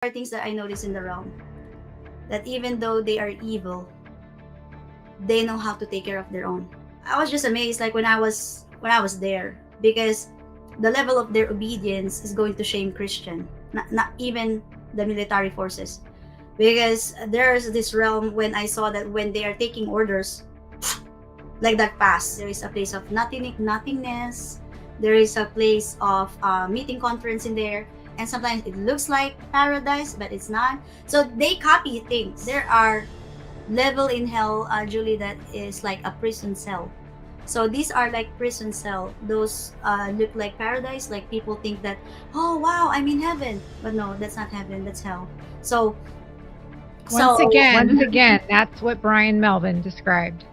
are things that I notice in the realm that even though they are evil, they know how to take care of their own. I was just amazed, like when I was there, because the level of their obedience is going to shame Christian, not even the military forces, because there's this realm when I saw that when they are taking orders like that pass, there is a place of nothingness, there is a place of meeting conference in there, and sometimes it looks like paradise but it's not. So they copy things. There are level in hell, Julie, that is like a prison cell. So these are like prison cell. Those look like paradise. Like people think that, oh wow, I'm in heaven, but no, that's not heaven. That's hell. So, Once so again, that's what Brian Melvin described.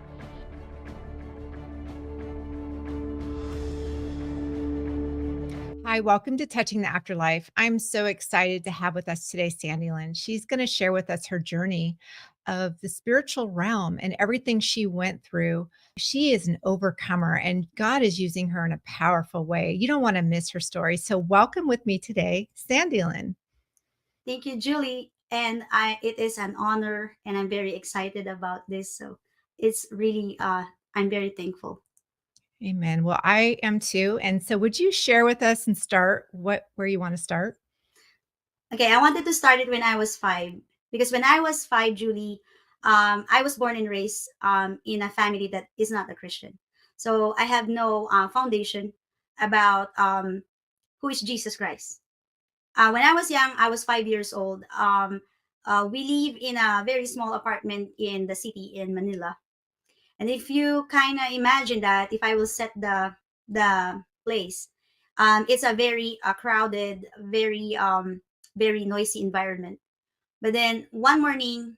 Hi, welcome to Touching the Afterlife. I'm so excited to have with us today Sandy Lynn. She's going to share with us her journey of the spiritual realm and everything she went through. She is an overcomer and God is using her in a powerful way. You don't want to miss her story. So, welcome with me today, Sandy Lynn. thank you, Julie, and it is an honor, and I'm very excited about this. So it's really I'm very thankful. Amen. Well, I am too. And so, would you share with us and start where you want to start? Okay, I wanted to start it when I was 5, because when I was 5, Julie, I was born and raised in a family that is not a Christian. So I have no foundation about who is Jesus Christ. When I was young, I was 5 years old. We live in a very small apartment in the city in Manila. And if you kind of imagine that, if I will set the place, it's a very crowded, very noisy environment. But then one morning,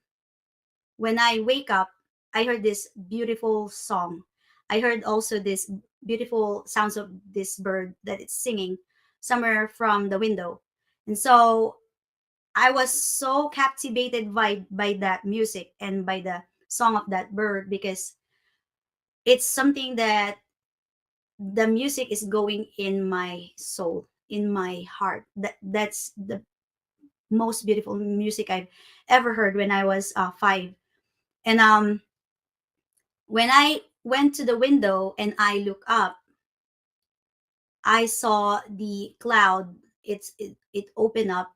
when I wake up, I heard this beautiful song. I heard also this beautiful sounds of this bird that it's singing somewhere from the window. And so I was so captivated by that music and by the song of that bird, because it's something that the music is going in my soul, in my heart. That's the most beautiful music I've ever heard when I was 5. And when I went to the window and I look up, I saw the cloud. It opened up,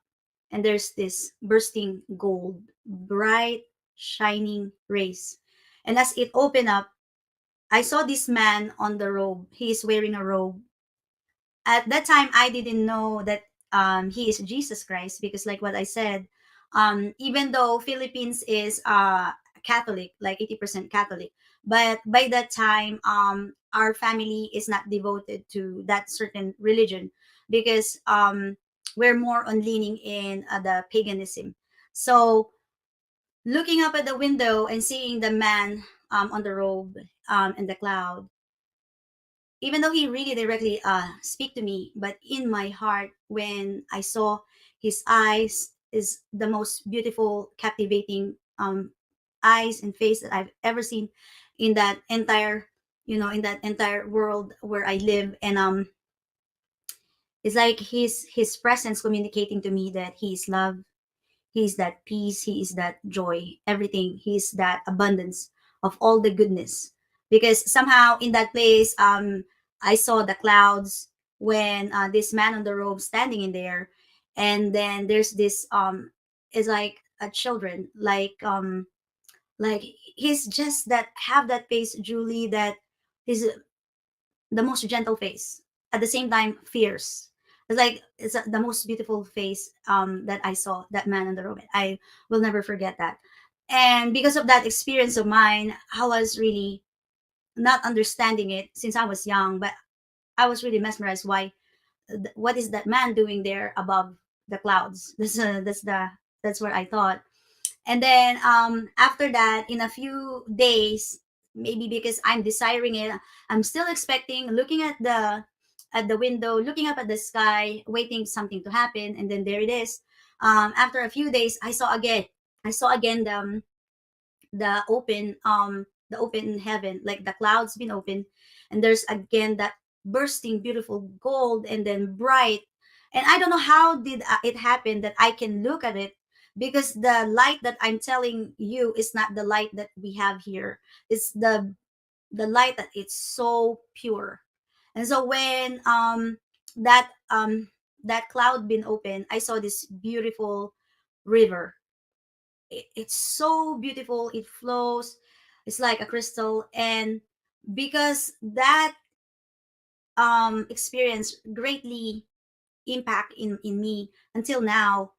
and there's this bursting gold, bright, shining rays. And as it opened up, I saw this man on the robe. He's wearing a robe. At that time, I didn't know that he is Jesus Christ, because, like what I said, even though Philippines is Catholic, like 80% Catholic, but by that time, our family is not devoted to that certain religion, because we're more on leaning in the paganism. So looking up at the window and seeing the man on the robe and the cloud, even though he really directly speak to me, but in my heart, when I saw his eyes, is the most beautiful, captivating eyes and face that I've ever seen in that entire, in that entire world where I live. And it's like his presence communicating to me that he is love, he is that peace, he is that joy, everything. He is that abundance of all the goodness. Because somehow in that place, I saw the clouds when this man on the robe standing in there, and then there's this is like a children, like he's just that have that face, Julie, that is the most gentle face, at the same time fierce. It's like the most beautiful face that I saw, that man on the robe. I will never forget that. And because of that experience of mine, I was really not understanding it since I was young, but I was really mesmerized. What is that man doing there above the clouds? That's what I thought. And then after that, in a few days, maybe because I'm desiring it, I'm still expecting, looking at the window, looking up at the sky, waiting something to happen, and then there it is. After a few days, I saw again the open heaven, like the clouds been open, and there's again that bursting beautiful gold, and then bright. And I don't know how did it happen that I can look at it, because the light that I'm telling you is not the light that we have here. It's the light that it's so pure. And so when that that cloud been open, I saw this beautiful river. It's so beautiful. It flows. It's like a crystal. And because that experience greatly impact in me until now,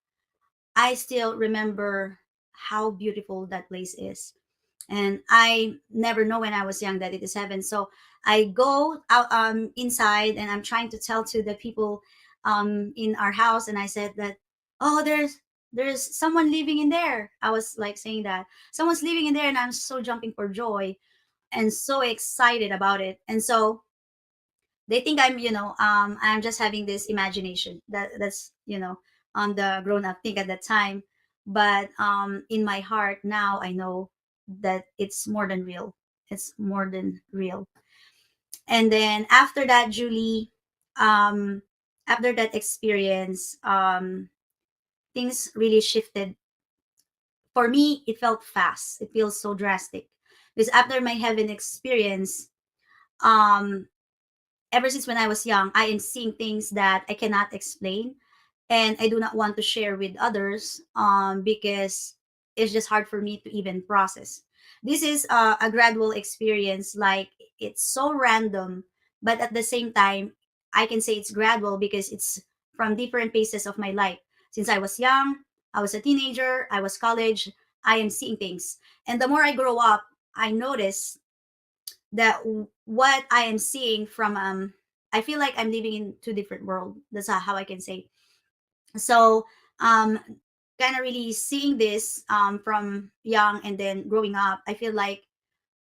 I still remember how beautiful that place is. And I never know when I was young that it is heaven. So I go out inside, and I'm trying to tell to the people in our house, and I said that, oh, there's someone living in there. I was like saying that someone's living in there, and I'm so jumping for joy and so excited about it. And so they think I'm, I'm just having this imagination. That's on the grown up thing at that time. But in my heart now, I know that it's more than real. It's more than real. And then after that, Julie, um after that experience, things really shifted. For me, it felt fast. It feels so drastic, because after my heaven experience, um ever since when I was young, I am seeing things that I cannot explain, and I do not want to share with others, because it's just hard for me to even process. This is a gradual experience, like it's so random, but at the same time, I can say it's gradual because it's from different phases of my life. Since I was young, I was a teenager, I was college, I am seeing things. And the more I grow up, I notice that what I am seeing from I feel like I'm living in two different worlds. That's how I can say. So um kind of really seeing this from young and then growing up, I feel like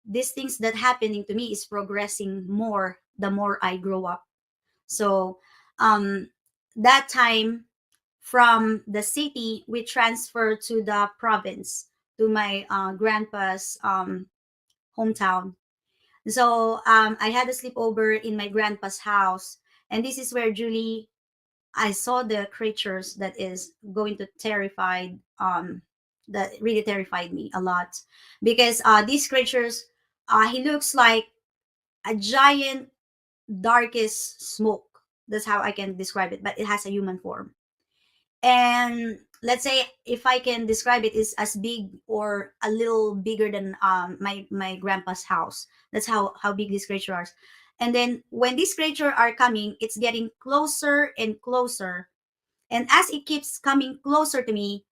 these things that happening to me is progressing more the more I grow up. So um that time, from the city we transferred to the province, to my grandpa's hometown. So I had a sleepover in my grandpa's house, and this is where Julie, I saw the creatures that is going to terrified that really terrified me a lot, because these creatures, he looks like a giant darkest smoke. That's how I can describe it, but it has a human form. And let's say if I can describe it, is as big or a little bigger than my grandpa's house. That's how big these creatures are. And then when these creatures are coming, it's getting closer and closer. And as it keeps coming closer to me,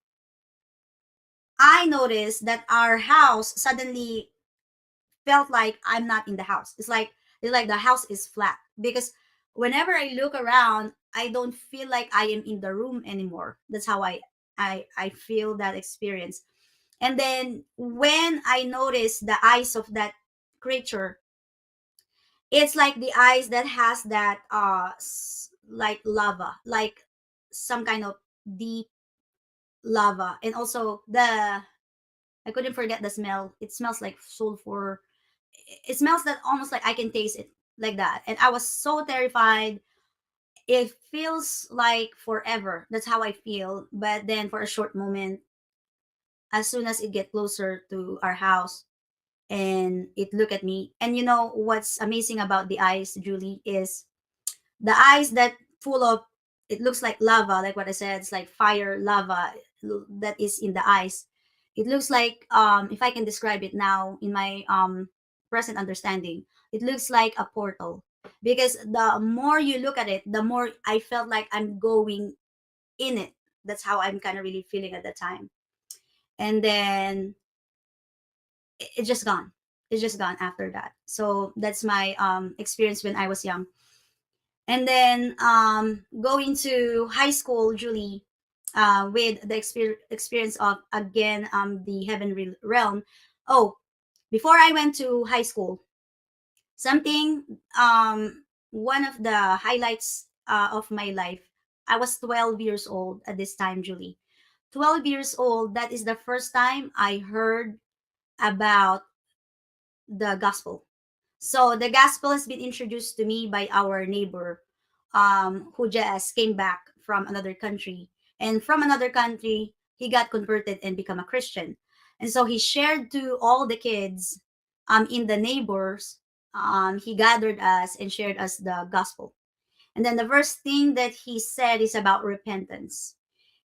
I noticed that our house suddenly felt like I'm not in the house. It's like the house is flat, because whenever I look around, I don't feel like I am in the room anymore. That's how I feel that experience. And then when I notice the eyes of that creature, it's like the eyes that has that like lava, like some kind of deep lava. And also the I couldn't forget the smell. It smells like sulfur. It smells that almost like I can taste it, like that. And I was so terrified. It feels like forever. That's how I feel. But then for a short moment, as soon as it get closer to our house and it look at me, and you know what's amazing about the eyes, Julie, is the eyes that full of, it looks like lava, like what I said, it's like fire lava that is in the eyes. It looks like, if I can describe it now in my present understanding, it looks like a portal, because the more you look at it, the more I felt like I'm going in it. That's how I'm kind of really feeling at the time. And then it's just gone. It's just gone after that. So that's my experience when I was young. And then going to high school, Julie, with the experience of again the heaven realm. Oh, before I went to high school, something one of the highlights of my life. I was 12 years old at this time, Julie. 12 years old. That is the first time I heard about the gospel. So the gospel has been introduced to me by our neighbor, who just came back from another country, and from another country he got converted and become a Christian. And so he shared to all the kids in the neighbors. He gathered us and shared us the gospel. And then the first thing that he said is about repentance.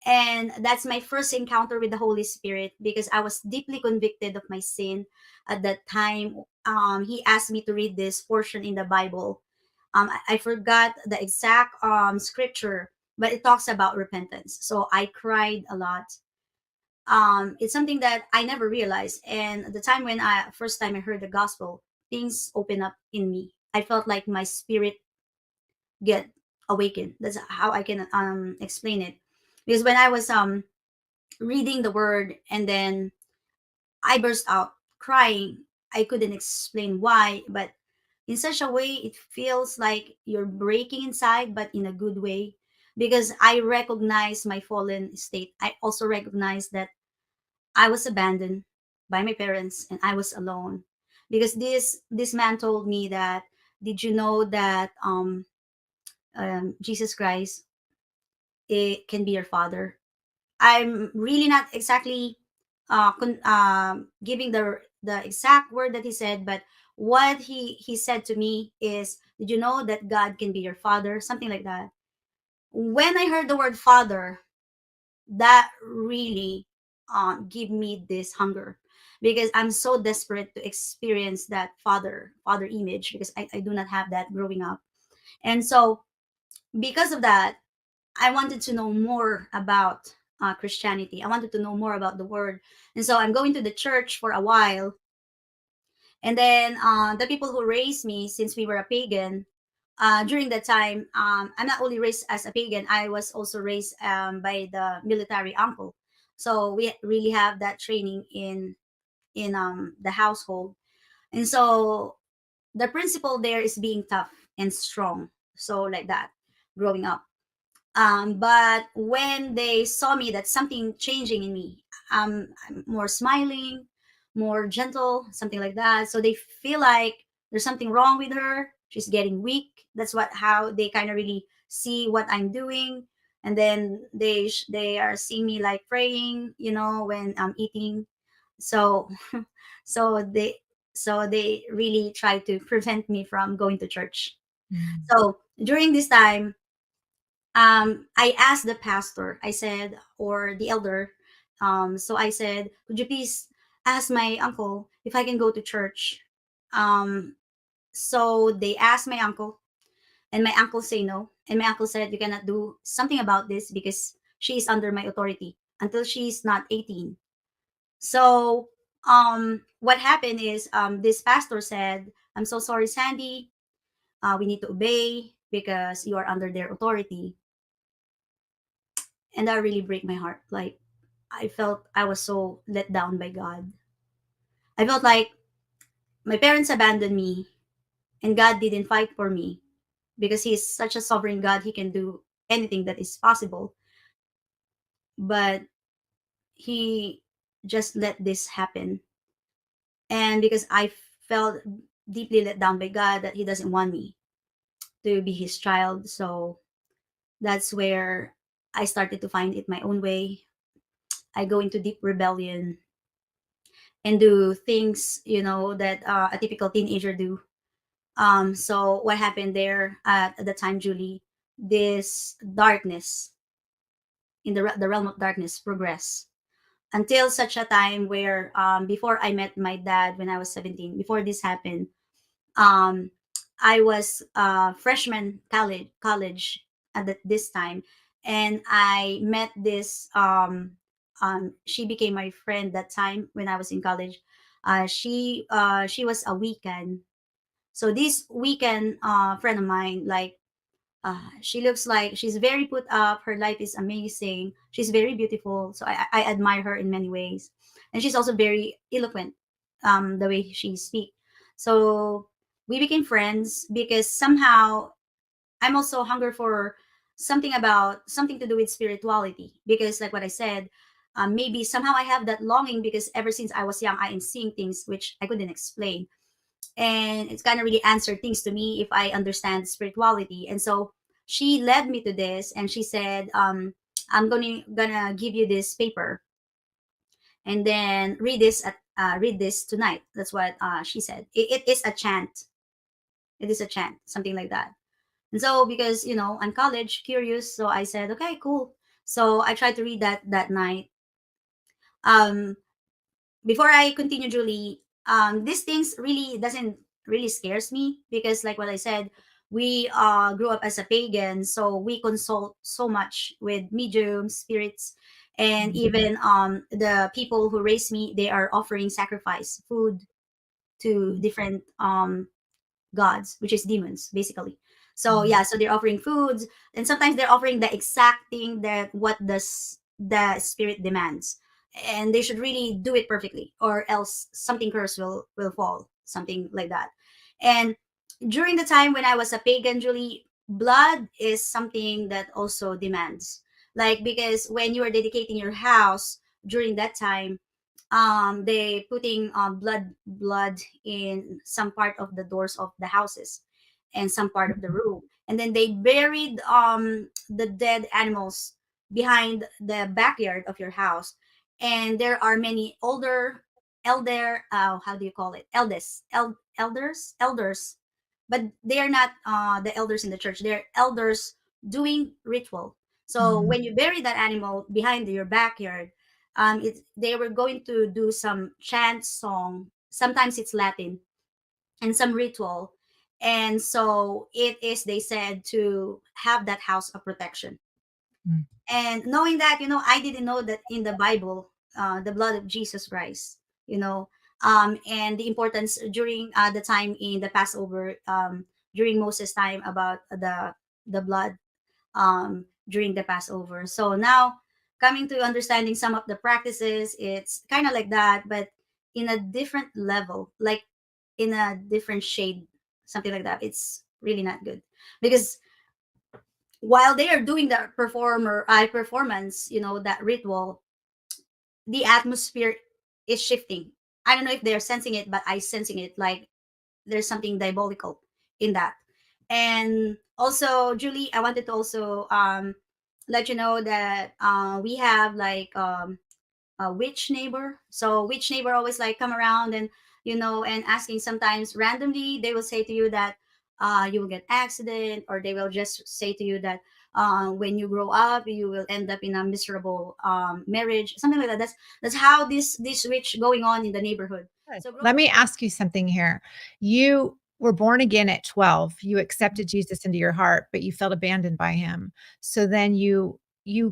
And that's my first encounter with the Holy Spirit, because I was deeply convicted of my sin at that time. He asked me to read this portion in the Bible. I forgot the exact scripture, but it talks about repentance. So I cried a lot. It's something that I never realized. And at the time when I first time I heard the gospel, things opened up in me. I felt like my spirit get awakened. That's how I can explain it. Because when I was reading the word, and then I burst out crying. I couldn't explain why, but in such a way, it feels like you're breaking inside, but in a good way. Because I recognize my fallen state. I also recognize that I was abandoned by my parents and I was alone. Because this man told me that, did you know that Jesus Christ, it can be your father? I'm really not exactly giving the exact word that he said, but what he said to me is, "Did you know that God can be your father?" Something like that. When I heard the word father, that really give me this hunger, because I'm so desperate to experience that father image, because I do not have that growing up. And so because of that, I wanted to know more about Christianity. I wanted to know more about the word. And so I'm going to the church for a while. And then the people who raised me, since we were a pagan, during that time, I'm not only raised as a pagan, I was also raised by the military uncle. So we really have that training in the household. And so the principle there is being tough and strong. So like that, growing up. But when they saw me, that something changing in me, I'm more smiling, more gentle, something like that. So they feel like there's something wrong with her. She's getting weak. That's what how they kind of really see what I'm doing. And then they are seeing me like praying, when I'm eating. So so they so they really try to prevent me from going to church. Mm. So during this time, I asked the pastor, I said, or the elder, so I said, could you please ask my uncle if I can go to church? Um, so they asked my uncle, and my uncle say no. And my uncle said, you cannot do something about this because she is under my authority until she's not 18. So what happened is this pastor said, I'm so sorry, Sandy. We need to obey because you are under their authority. And that really break my heart. Like, I felt I was so let down by God. I felt like my parents abandoned me and God didn't fight for me, because he is such a sovereign God. He can do anything that is possible, but he just let this happen. And because I felt deeply let down by God, that he doesn't want me to be his child. So that's where I started to find it my own way. I go into deep rebellion and do things, that a typical teenager do. So what happened there at the time, Julie, this darkness in the realm of darkness progress until such a time where, before I met my dad when I was 17, before this happened, um, I was freshman college at this time, and I met this. She became my friend that time when I was in college. She was a weekend. So this weekend friend of mine, like, she looks like she's very put up. Her life is amazing. She's very beautiful. So I admire her in many ways, and she's also very eloquent. The way she speaks. So we became friends because somehow I'm also hunger for something to do with spirituality. Because like what I said, maybe somehow I have that longing because ever since I was young, I am seeing things which I couldn't explain, and it's kind of really answer things to me if I understand spirituality. And so she led me to this, and she said, I'm gonna give you this paper, and then read this tonight. That's what she said. It is a chant. It is a chant, something like that. And so, because I'm college curious, so I said, okay, cool. So I tried to read that night. Um, Before I continue, Julie, these things really doesn't really scares me, because, like what I said, we grew up as a pagan, so we consult so much with mediums, spirits, and Mhm. even the people who raised me, they are offering sacrifice food to Mhm. different gods, which is demons, basically. So Mhm. yeah, so they're offering foods, and sometimes they're offering the exact thing that what the spirit demands, and they should really do it perfectly, or else something curse will fall, something like that. And during the time when I was a pagan, Julie, blood is something that also demands, like, because when you are dedicating your house during that time, they putting blood in some part of the doors of the houses and some part of the room, and then they buried the dead animals behind the backyard of your house. And there are many elder, how do you call it, elders, but they are not the elders in the church, they're elders doing ritual. So Mhm. when you bury that animal behind your backyard, they were going to do some chant song, sometimes it's Latin, and some ritual. And so it is, they said, to have that house of protection. Mhm. And knowing that, I didn't know that in the Bible, the blood of Jesus Christ, you know and the importance during the time in the Passover, during Moses time, about the blood during the Passover. So now, coming to understanding some of the practices, it's kind of like that, but in a different level, like in a different shade, something like that. It's really not good, because while they are doing the performance, that ritual, the atmosphere is shifting. I don't know if they're sensing it, but I sensing it, like there's something diabolical in that. And also, Julie, I wanted to also let you know that we have like a witch neighbor. So witch neighbor always like come around, and and asking, sometimes randomly they will say to you that you will get accident, or they will just say to you that when you grow up you will end up in a miserable marriage, something like that. That's how this witch going on in the neighborhood. Good. So Let me ask you something here. You were born again at 12. You accepted Jesus into your heart, but you felt abandoned by him. So then you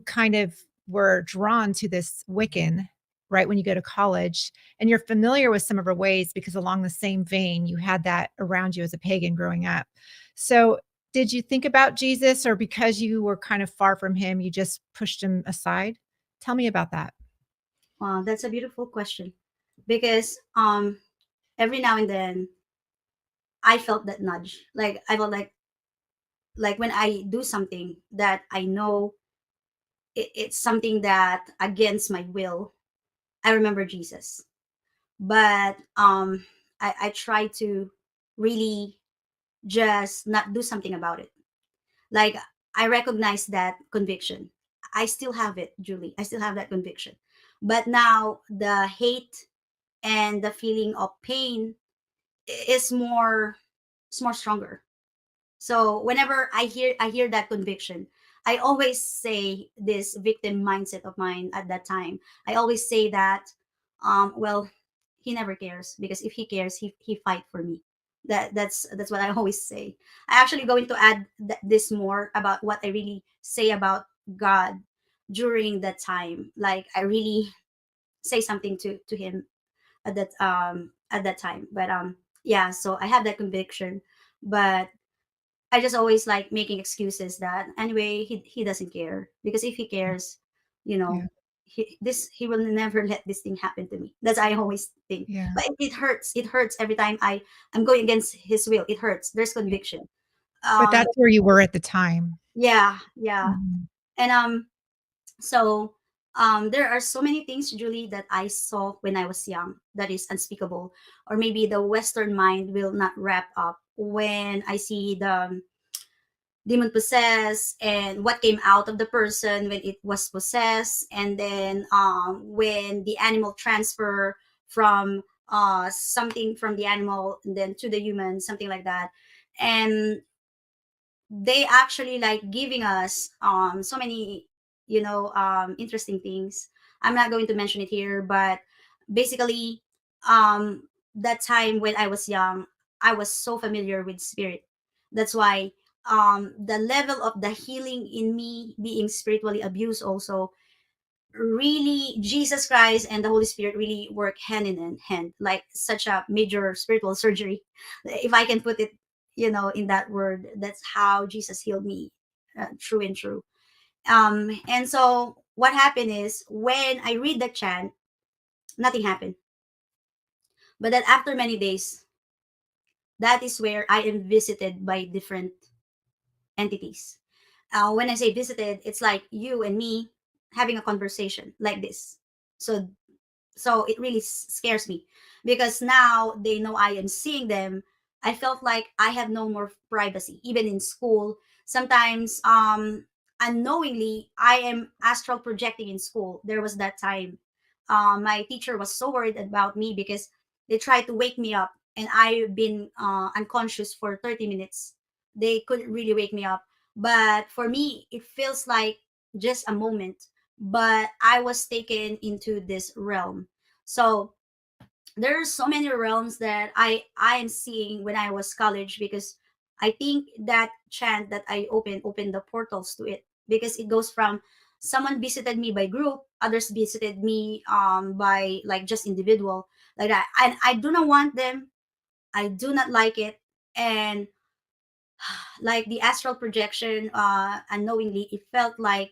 kind of were drawn to this Wiccan right when you go to college, and you're familiar with some of her ways because along the same vein you had that around you as a pagan growing up. So did you think about Jesus, or because you were kind of far from him, you just pushed him aside? Tell me about that. that's a beautiful question, because every now and then I felt that nudge, like I felt like when I do something that I know it's something that against my will, I remember Jesus. But I try to really just not do something about it. Like, I recognize that conviction. I still have it, Julie. I still have that conviction. But now the hate and the feeling of pain is more stronger. So whenever I hear that conviction, I always say this victim mindset of mine at that time. I always say that, well, he never cares, because if he cares, he fight for me. That's what I always say. I actually going to add this more about what I really say about God during that time. Like, I really say something to him at that time. But yeah, so I have that conviction, but I just always like making excuses that anyway he doesn't care, because if he cares, you Yeah. know, he will never let this thing happen to me. That's I always think. Yeah. But it hurts. It hurts every time I'm going against his will. It hurts. There's Yeah. conviction. But that's where you were at the time. Yeah, yeah. Mhm. And so there are so many things, Julie, that I saw when I was young that is unspeakable, or maybe the Western mind will not wrap up when I see demon possessed and what came out of the person when it was possessed, and then when the animal transfer from something from the animal and then to the human, something like that. And they actually like giving us so many, interesting things. I'm not going to mention it here, but basically, that time when I was young, I was so familiar with spirit. That's why the level of the healing in me being spiritually abused also, really Jesus Christ and the Holy Spirit really work hand in hand, like such a major spiritual surgery, if I can put it, in that word. That's how Jesus healed me, true and true. And so what happened is when I read the chant, nothing happened. But then after many days, that is where I am visited by different entities. When I say visited, it's like you and me having a conversation like this. So it really scares me because now they know I am seeing them. I felt like I have no more privacy even in school. Sometimes unknowingly I am astral projecting in school. There was that time my teacher was so worried about me because they tried to wake me up and I've been unconscious for 30 minutes. They couldn't really wake me up, but for me it feels like just a moment, but I was taken into this realm. So there's so many realms that I am seeing when I was college, because I think that chant that I opened the portals to it, because it goes from someone visited me by group, others visited me by like just individual, like that. And I do not want them. I do not like it. And like the astral projection, unknowingly, it felt like,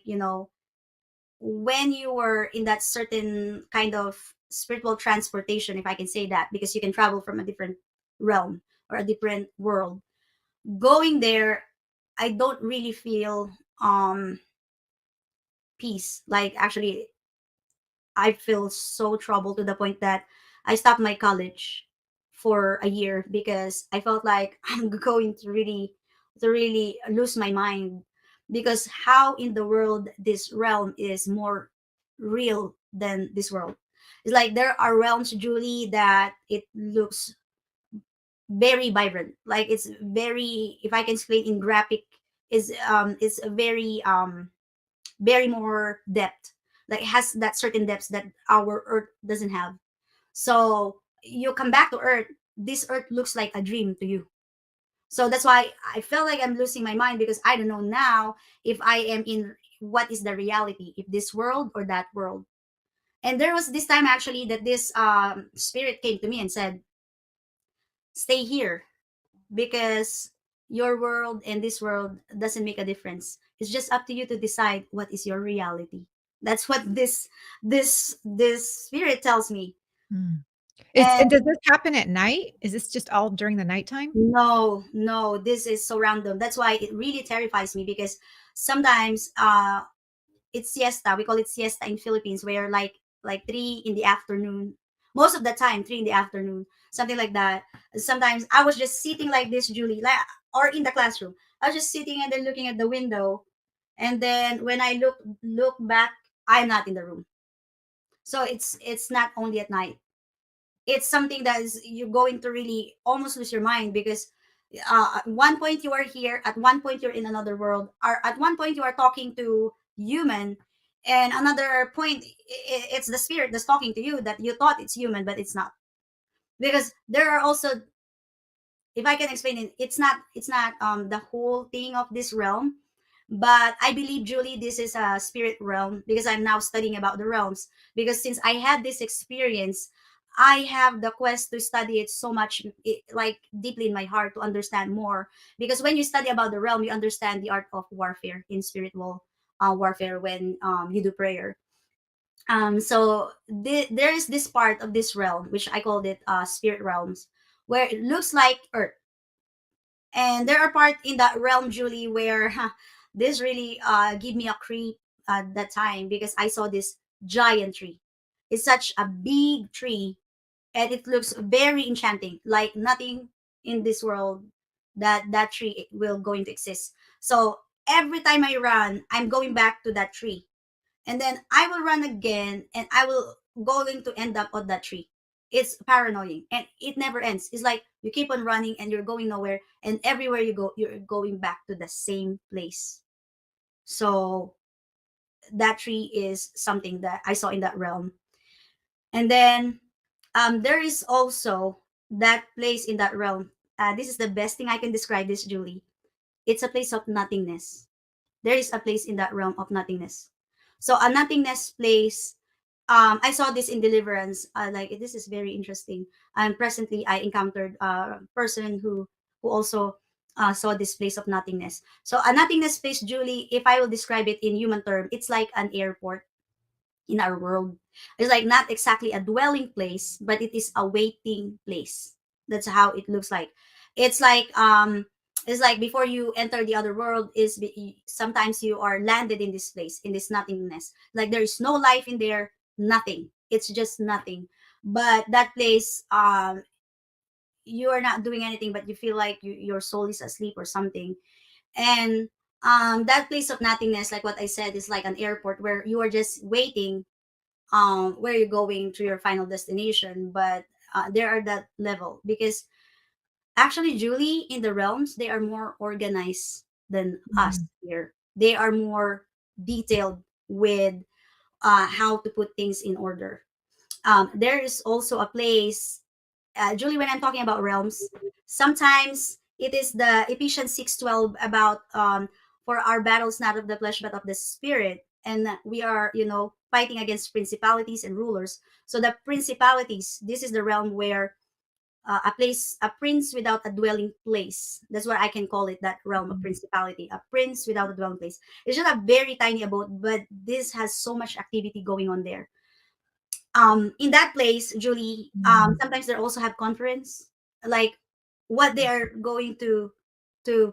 when you were in that certain kind of spiritual transportation, if I can say that, because you can travel from a different realm or a different world. Going there, I don't really feel peace. Like actually, I feel so troubled to the point that I stopped my college for a year because I felt like I'm going to really lose my mind, because how in the world this realm is more real than this world. It's like there are realms, Julie, that it looks very vibrant. Like it's very, if I can explain in graphic, is a very more depth, like it has that certain depths that our earth doesn't have. So you come back to earth, this earth looks like a dream to you. So that's why I felt like I'm losing my mind, because I don't know now if I am in what is the reality, if this world or that world. And there was this time actually that this spirit came to me and said, stay here, because your world and this world doesn't make a difference. It's just up to you to decide what is your reality. That's what this spirit tells me. Mm. And And does this happen at night? Is this just all during the nighttime? no, no, this is so random. That's why it really terrifies me, because sometimes it's siesta. We call it siesta in Philippines, where like 3 in the afternoon. Most of the time, 3 in the afternoon, something like that. Sometimes I was just sitting like this, Julie, like, or in the classroom. I was just sitting and then looking at the window, and then when I look back, I'm not in the room. So it's not only at night. It's something that is you're going to really almost lose your mind, because at one point you are here, at one point you're in another world, or at one point you are talking to human, and another point it's the spirit that's talking to you that you thought it's human but it's not. Because there are also, if I can explain it, it's not the whole thing of this realm, but I believe, Julie, this is a spirit realm, because I'm now studying about the realms. Because since I had this experience, I have the quest to study it so much, like deeply in my heart, to understand more. Because when you study about the realm, you understand the art of warfare in spiritual warfare when you do prayer. So there is this part of this realm which I called it spirit realms, where it looks like earth. And there are parts in that realm, Julie, where this really give me a creep at that time, because I saw this giant tree. It's such a big tree, and it looks very enchanting, like nothing in this world that tree will going to exist. So every time I run, I'm going back to that tree. And then I will run again and I will going to end up on that tree. It's paranoid and it never ends. It's like you keep on running and you're going nowhere, and everywhere you go, you're going back to the same place. So that tree is something that I saw in that realm. And then there is also that place in that realm. This is the best thing I can describe this, Julie. It's a place of nothingness. There is a place in that realm of nothingness. So a nothingness place. I saw this in Deliverance. Like this is very interesting. And presently, I encountered a person who also saw this place of nothingness. So a nothingness place, Julie, if I will describe it in human term, it's like an airport in our world. It's like not exactly a dwelling place, but it is a waiting place. That's how it looks like. It's like it's like before you enter the other world sometimes you are landed in this place, in this nothingness. Like there is no life in there, nothing. It's just nothing. But that place, you are not doing anything, but you feel like your soul is asleep or something. And that place of nothingness, like what I said, is like an airport where you are just waiting where you're going to your final destination. But there are that level because actually, Julie, in the realms, they are more organized than us Mhm. here. They are more detailed with how to put things in order. There is also a place, Julie, when I'm talking about realms, sometimes it is the Ephesians 6:12 about for our battles not of the flesh but of the spirit, and we are fighting against principalities and rulers. So the principalities, this is the realm where a prince without a dwelling place. That's what I can call it. That realm of principality, a prince without a dwelling place. It's just a very tiny abode, but this has so much activity going on there. In that place, Julie, Mhm. sometimes they also have conference, like what they are going to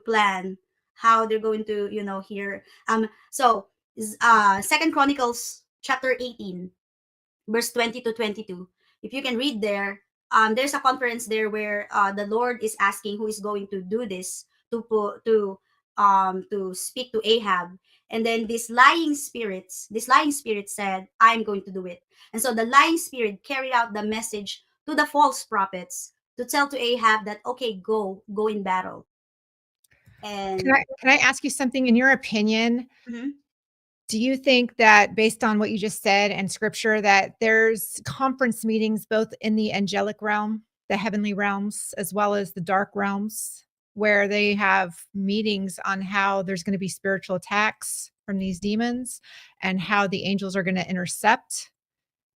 plan, how they're going to hear. So Second Chronicles chapter 18 verse 20 to 22. If you can read there, there's a conference there where the Lord is asking who is going to do this to speak to Ahab. And then this lying spirit said, I'm going to do it. And so the lying spirit carried out the message to the false prophets to tell to Ahab that, okay, go in battle. Can And I ask you something? In your opinion, Mhm. do you think that based on what you just said and scripture that there's conference meetings both in the angelic realm, the heavenly realms, as well as the dark realms, where they have meetings on how there's going to be spiritual attacks from these demons and how the angels are going to intercept?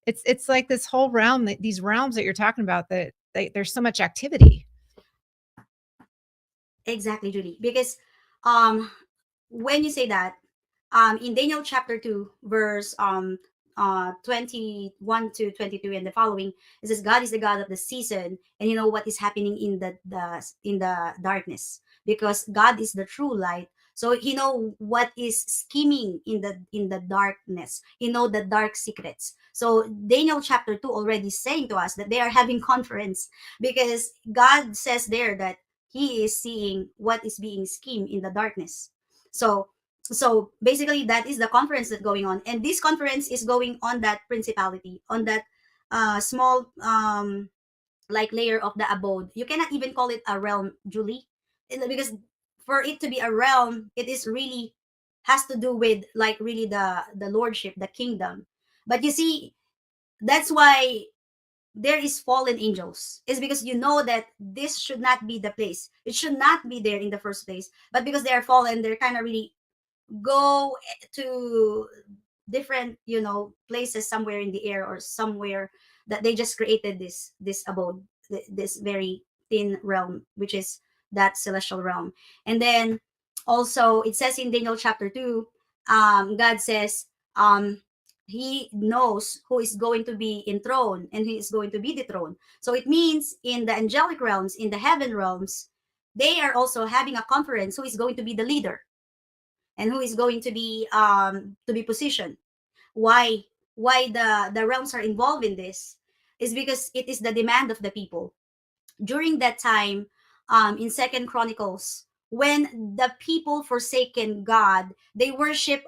It's like this whole realm, these realms that you're talking about that there's so much activity. Exactly, Judy. Because um when you say that, in Daniel chapter 2, verse 21 to 22 and the following, it says God is the God of the season, and you know what is happening in the darkness, because God is the true light. So he know what is scheming in the darkness. He know the dark secrets. So Daniel chapter 2 already saying to us that they are having conference, because God says there that he is seeing what is being schemed in the darkness. So basically that is the conference that's going on, and this conference is going on that principality, on that small like layer of the abode. You cannot even call it a realm, Julie, because for it to be a realm, it is really has to do with like really the lordship, the kingdom. But you see, that's why there is fallen angels, is because you know that this should not be the place, it should not be there in the first place, but because they are fallen, they're kind of really go to different places somewhere in the air or somewhere, that they just created this abode, this very thin realm, which is that celestial realm. And then also it says in Daniel chapter 2, God says, he knows who is going to be enthroned and who is going to be dethroned. So it means in the angelic realms, in the heaven realms, they are also having a conference who is going to be the leader and who is going to be positioned. Why the realms are involved in this is because it is the demand of the people during that time. In Second Chronicles when the people forsaken God, they worship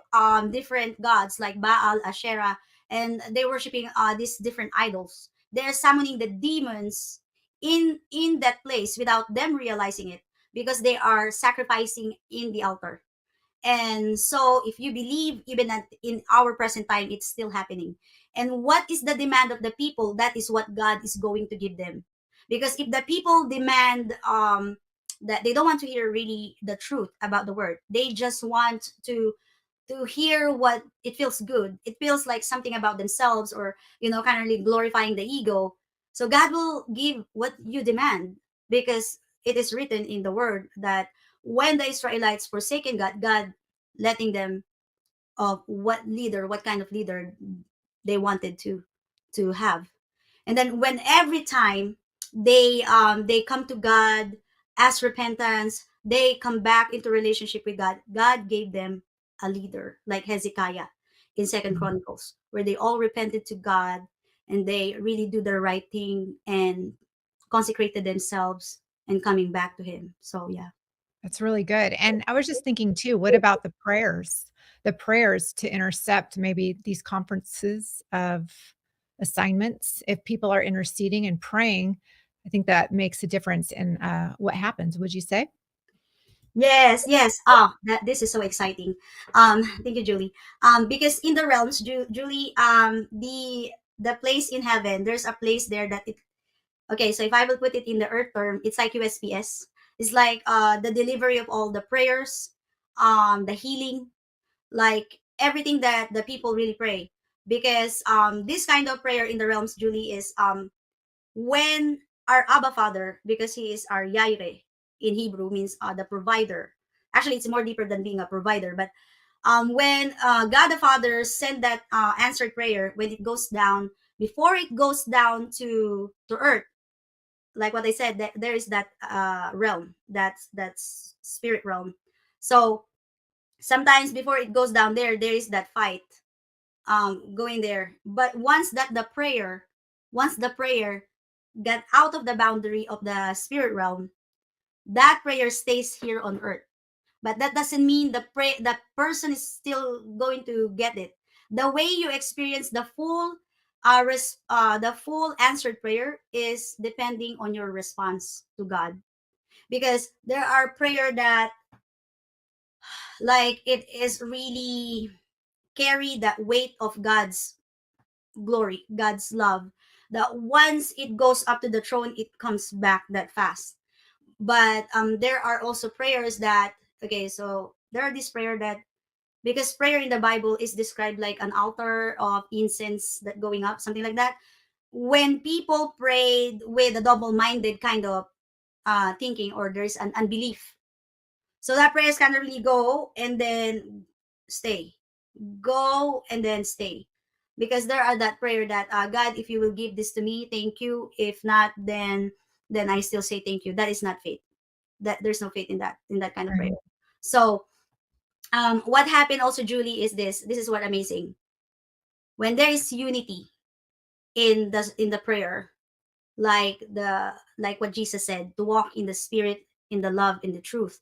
different gods like Baal, Asherah, and they worshiping these different idols. They're summoning the demons in that place without them realizing it, because they are sacrificing in the altar. And so if you believe, even at, in our present time, it's still happening. And what is the demand of the people? That is what God is going to give them. Because if the people demand that they don't want to hear really the truth about the word, they just want to hear what it feels good. It feels like something about themselves, or kind of really glorifying the ego. So God will give what you demand, because it is written in the word that when the Israelites forsaken God, God letting them of what kind of leader they wanted to have. And then when every time they come to God, ask repentance, they come back into relationship with God, God gave them a leader like Hezekiah in Second Mhm. Chronicles, where they all repented to God and they really do the right thing and consecrated themselves and coming back to him. So yeah. That's really good. And I was just thinking too, what about the prayers? The prayers to intercept maybe these conferences of assignments. If people are interceding and praying, I think that makes a difference in what happens. Would you say? Yes, yes. That this is so exciting. Thank you, Julie. Because in the realms, Julie, the place in heaven, there's a place there that it. Okay, so if I will put it in the earth term, it's like USPS. It's like the delivery of all the prayers, the healing, like everything that the people really pray. Because this kind of prayer in the realms, Julie, is when our Abba Father, because he is our Yaire in Hebrew, means the provider. Actually, it's more deeper than being a provider. But when God the Father sent that answered prayer, when it goes down, before it goes down to earth, like what I said, that there is that realm, that's spirit realm. So sometimes before it goes down there is that fight going there. But once the prayer get out of the boundary of the spirit realm, that prayer stays here on earth. But that doesn't mean the person is still going to get it. The way you experience the full answered prayer is depending on your response to God. Because there are prayer that like it is really carry that weight of God's glory, God's love. That once it goes up to the throne, it comes back that fast. But there are also prayers that, okay, so there are this prayer that, because prayer in the Bible is described like an altar of incense that going up, something like that. When people prayed with a double-minded kind of thinking, or there's an unbelief, so that prayers can really go and then stay, go and then stay. Because there are that prayer that God, if you will give this to me, thank you. If not, then I still say thank you. That is not faith. That there's no faith in that kind of prayer. Right. So what happened also, Julie, is this is what amazing. When there is unity in the prayer, like what Jesus said, to walk in the spirit, in the love, in the truth,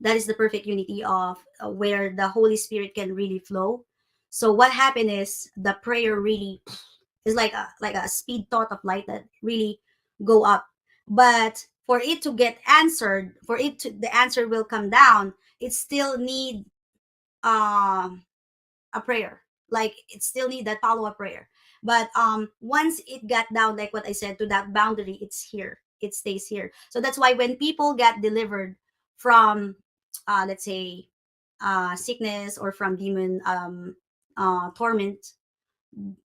that is the perfect unity of where the Holy Spirit can really flow. So what happened is the prayer really is like a speed thought of light that really go up. But for it to get answered, for it to the answer will come down, it still need um a prayer. Like it still need that follow-up prayer. But once it got down, like what I said, to that boundary, it's here. It stays here. So that's why when people get delivered from let's say sickness, or from demon torment,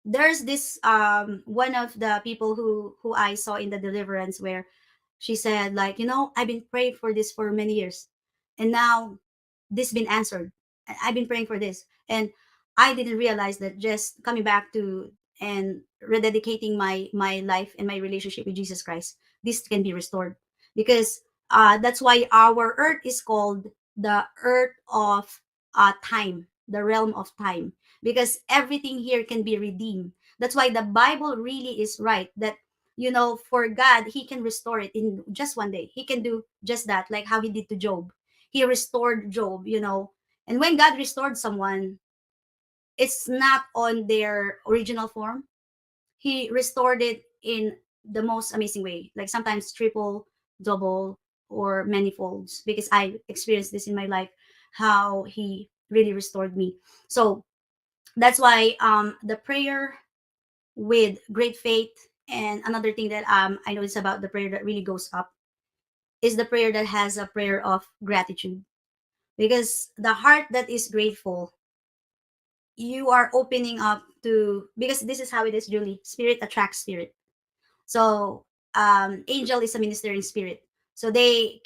there's this one of the people who I saw in the deliverance, where she said, like, I've been praying for this for many years, and now this been answered. I've been praying for this, and I didn't realize that just coming back to and rededicating my life and my relationship with Jesus Christ, this can be restored. Because that's why our earth is called the earth of time, the realm of time, because everything here can be redeemed. That's why the Bible really is right that, for God, he can restore it in just one day. He can do just that, like how he did to Job. he restored Job, and when God restored someone, it's not on their original form. He restored it in the most amazing way, like sometimes triple, double, or many folds, because I experienced this in my life, how he really restored me. So that's why the prayer with great faith. And another thing that I notice about the prayer that really goes up is the prayer that has a prayer of gratitude, because the heart that is grateful, you are opening up to, because this is how it is, Julie. Spirit attracts spirit. So angel is a ministering spirit. So you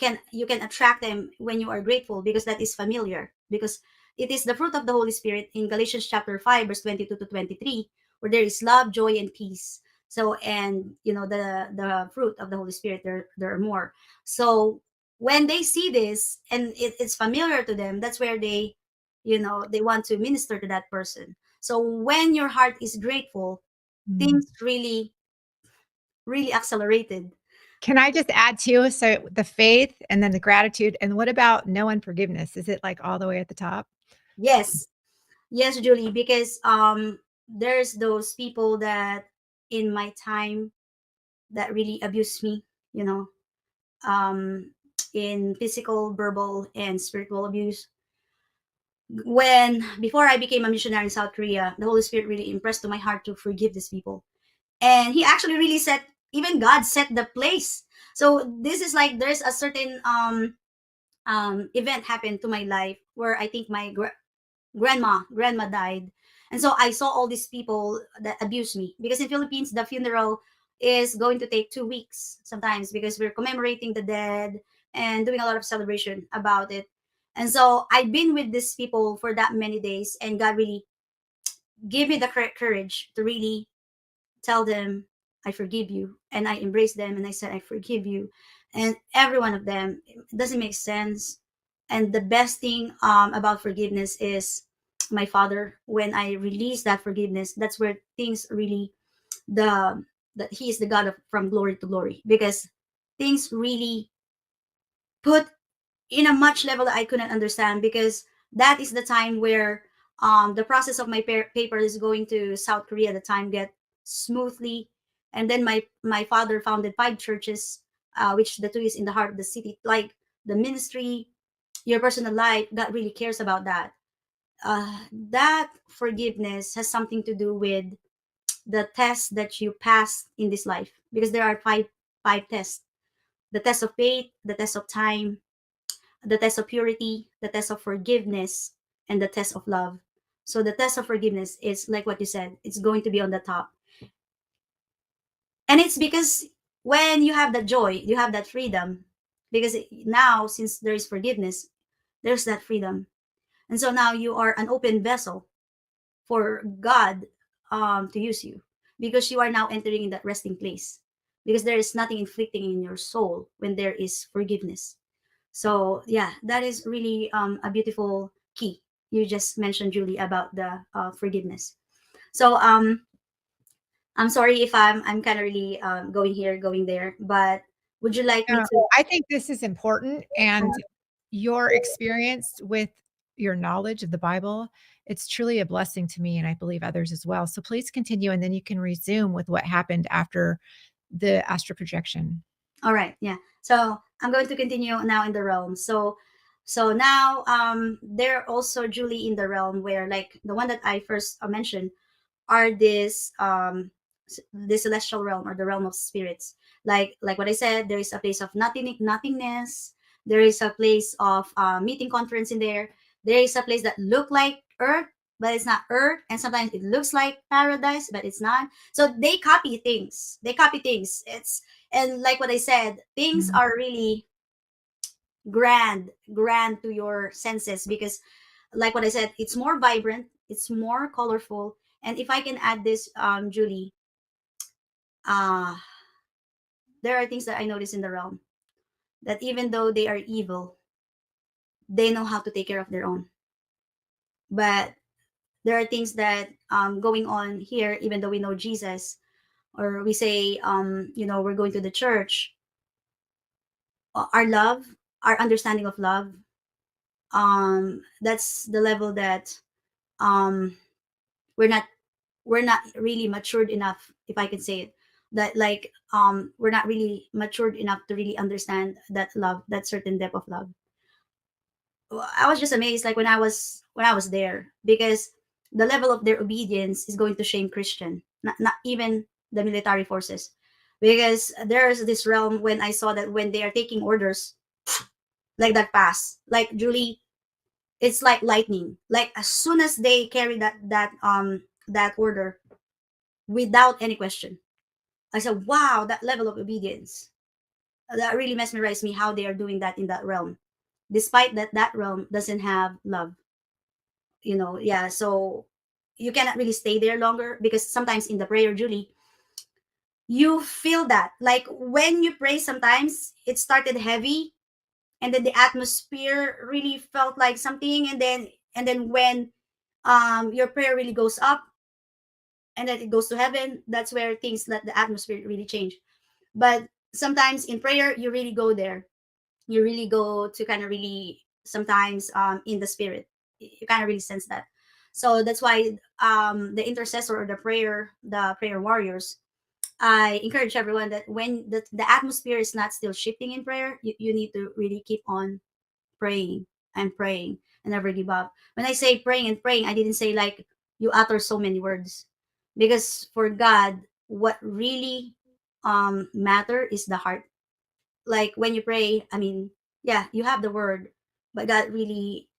can attract them when you are grateful, because that is familiar, because it is the fruit of the Holy Spirit in Galatians chapter 5 verse 22 to 23, where there is love, joy, and peace. So, and the fruit of the Holy Spirit, there are more. So when they see this and it's familiar to them, that's where they want to minister to that person. So when your heart is grateful, Mm. things really accelerated. Can I just add too? So the faith and then the gratitude. And what about no unforgiveness? Is it like all the way at the top? Yes, yes, Julie, because there's those people that in my time that really abused me, you know, um, in physical, verbal, and spiritual abuse. When before I became a missionary in South Korea, the Holy Spirit really impressed to my heart to forgive these people, and He actually really set, even God set the place. So this is like there's a certain event happened to my life where I think my grandma died, and so I saw all these people that abused me, because in Philippines the funeral is going to take 2 weeks sometimes, because we're commemorating the dead and doing a lot of celebration about it. And so I've been with these people for that many days, and God really gave me the courage to really tell them I forgive you, and I embraced them and I said I forgive you, and every one of them. It doesn't make sense. And the best thing about forgiveness is my father. When I release that forgiveness, that's where things really, the that he is the God of from glory to glory, because things really put in a much level that I couldn't understand, because that is the time where the process of my paper is going to South Korea at the time get smoothly. And then my father founded 5 churches, which the two is in the heart of the city, like the ministry, your personal life. God really cares about that. That forgiveness has something to do with the test that you pass in this life, because there are five tests: the test of faith, the test of time, the test of purity, the test of forgiveness, and the test of love. So the test of forgiveness is like what you said, it's going to be on the top. And it's because when you have that joy, you have that freedom. Because now, since there is forgiveness, there's that freedom. And so now you are an open vessel for God to use you, because you are now entering in that resting place. Because there is nothing inflicting in your soul when there is forgiveness. So yeah, that is really a beautiful key you just mentioned, Julie, about the forgiveness. So I'm sorry if I'm kind of really going here, going there, but would you like me No, to? I think this is important, and your experience with your knowledge of the Bible, it's truly a blessing to me, and I believe others as well. So please continue, and then you can resume with what happened after the astral projection. All right, yeah. So I'm going to continue now in the realm. So now they're also, Julie, in the realm where, like the one that I first mentioned, are this celestial realm, or the realm of spirits. Like what I said, there is a place of nothingness. There is a place of meeting conference in there. There is a place that look like earth, but it's not earth, and sometimes it looks like paradise, but it's not. So they copy things. And like what I said, things Mm. are really grand to your senses, because like what I said, it's more vibrant, it's more colorful. And if I can add this, Julie, uh there are things that I notice in the realm, that even though they are evil, they know how to take care of their own. But there are things that going on here, even though we know Jesus, or we say we're going to the church, our love, our understanding of love, That's the level that um we're not we're not really matured enough, if I can say it, that like we're not really matured enough to really understand that love, that certain depth of love. I was just amazed, like when I was there, because the level of their obedience is going to shame Christian, not even the military forces, because there's this realm when I saw that when they are taking orders like that pass, like Julie, it's like lightning. Like as soon as they carry that order without any question, I said, "Wow, that level of obedience." That really mesmerized me how they are doing that in that realm, despite that that realm doesn't have love. Yeah. So you cannot really stay there longer, because sometimes in the prayer, Julie, you feel that like when you pray, sometimes it started heavy, and then the atmosphere really felt like something, and then when your prayer really goes up, and then it goes to heaven, that's where things, let the atmosphere really change. But sometimes in prayer, you really go there, you really go to kind of really sometimes in the spirit, you kind of really sense that. So that's why the intercessor, or the prayer warriors, I encourage everyone that when the atmosphere is not still shifting in prayer, you need to really keep on praying and praying and never give up. When I say praying and praying, I didn't say like you utter so many words, because for God, what really matter is the heart. Like when you pray, I mean, yeah, you have the word, but God really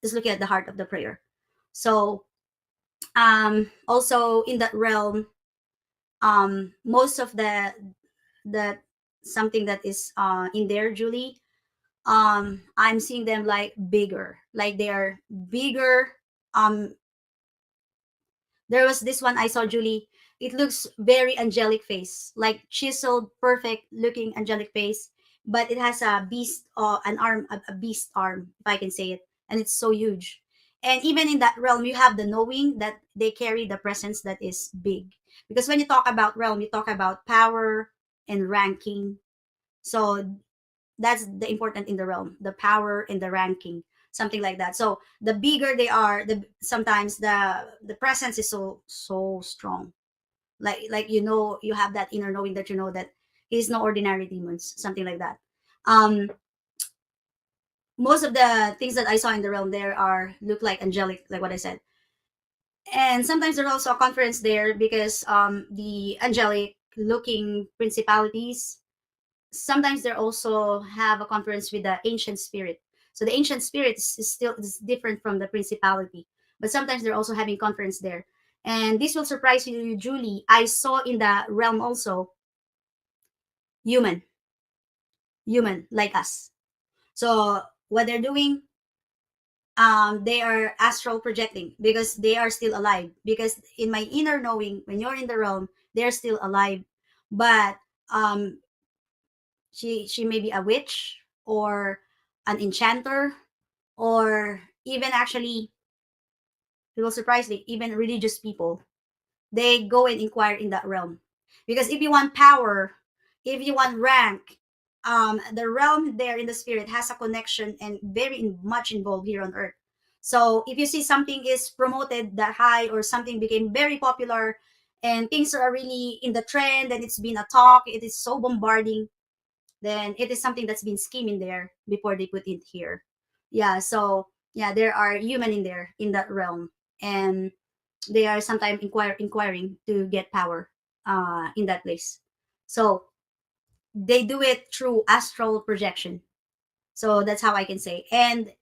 is looking at the heart of the prayer. So also in that realm, most of the something that is in there, Julie, I'm seeing them like bigger, like they are bigger. um there was this one I saw, Julie. It looks very angelic face, like chiseled, perfect looking angelic face, but it has a beast, an arm, a beast arm, if I can say it, and it's so huge. And even in that realm, you have the knowing that they carry the presence that is big, because when you talk about realm, you talk about power and ranking. So that's the important in the realm, the power and the ranking, something like that. So the bigger they are, the sometimes the presence is so strong, like you have that inner knowing that you know that he's no ordinary demons, something like that. um Most of the things that I saw in the realm there are look like angelic, like what I said. And sometimes there's also a conference there, because the angelic looking principalities, sometimes they also have a conference with the ancient spirit. So the ancient spirit is still is different from the principality, but sometimes they're also having conference there. And this will surprise you, Julie. I saw in the realm also human, human like us. So what they're doing, they are astral projecting, because they are still alive. Because in my inner knowing, when you're in the realm, they're still alive, but um, she may be a witch, or an enchanter, or even actually, it will surprise me, even religious people, they go and inquire in that realm. Because if you want power, if you want rank, the realm there in the spirit has a connection and very much involved here on earth. So if you see something is promoted that high, or something became very popular, and things are really in the trend, and it's been a talk, it is so bombarding, then it is something that's been scheming there before they put it here. Yeah, so yeah, there are human in there in that realm, and they are sometimes inquiring to get power in that place. So they do it through astral projection. So that's how I can say. And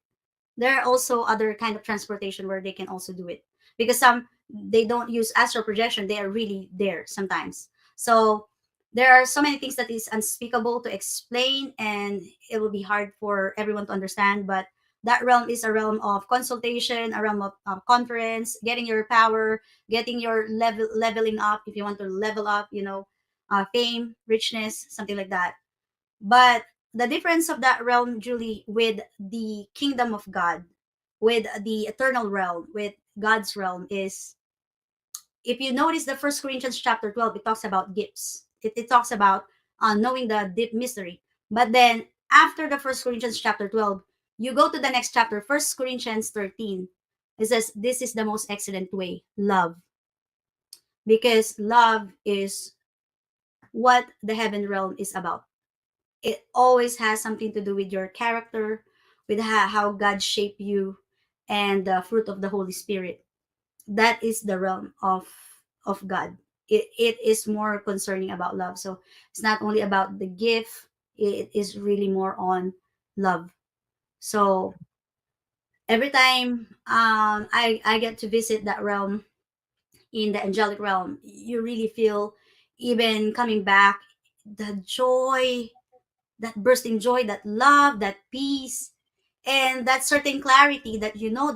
there are also other kind of transportation where they can also do it, because some, they don't use astral projection, they are really there sometimes. So there are so many things that is unspeakable to explain, and it will be hard for everyone to understand. But that realm is a realm of consultation, a realm of conference, getting your power, getting your leveling up, if you want to level up, fame, richness, something like that. But the difference of that realm, Julie, with the kingdom of God, with the eternal realm, with God's realm, is, if you notice the First Corinthians chapter 12, it talks about gifts. It talks about knowing the deep mystery. But then after the First Corinthians chapter 12, You go to the next chapter, First Corinthians 13. It says, this is the most excellent way, love. Because love is what the heaven realm is about. It always has something to do with your character, with how God shaped you, and the fruit of the Holy Spirit. That is the realm of God. It is more concerning about love. So it's not only about the gift, it is really more on love. So every time I get to visit that realm in the angelic realm, you really feel, even coming back, the joy, that bursting joy, that love, that peace, and that certain clarity that you know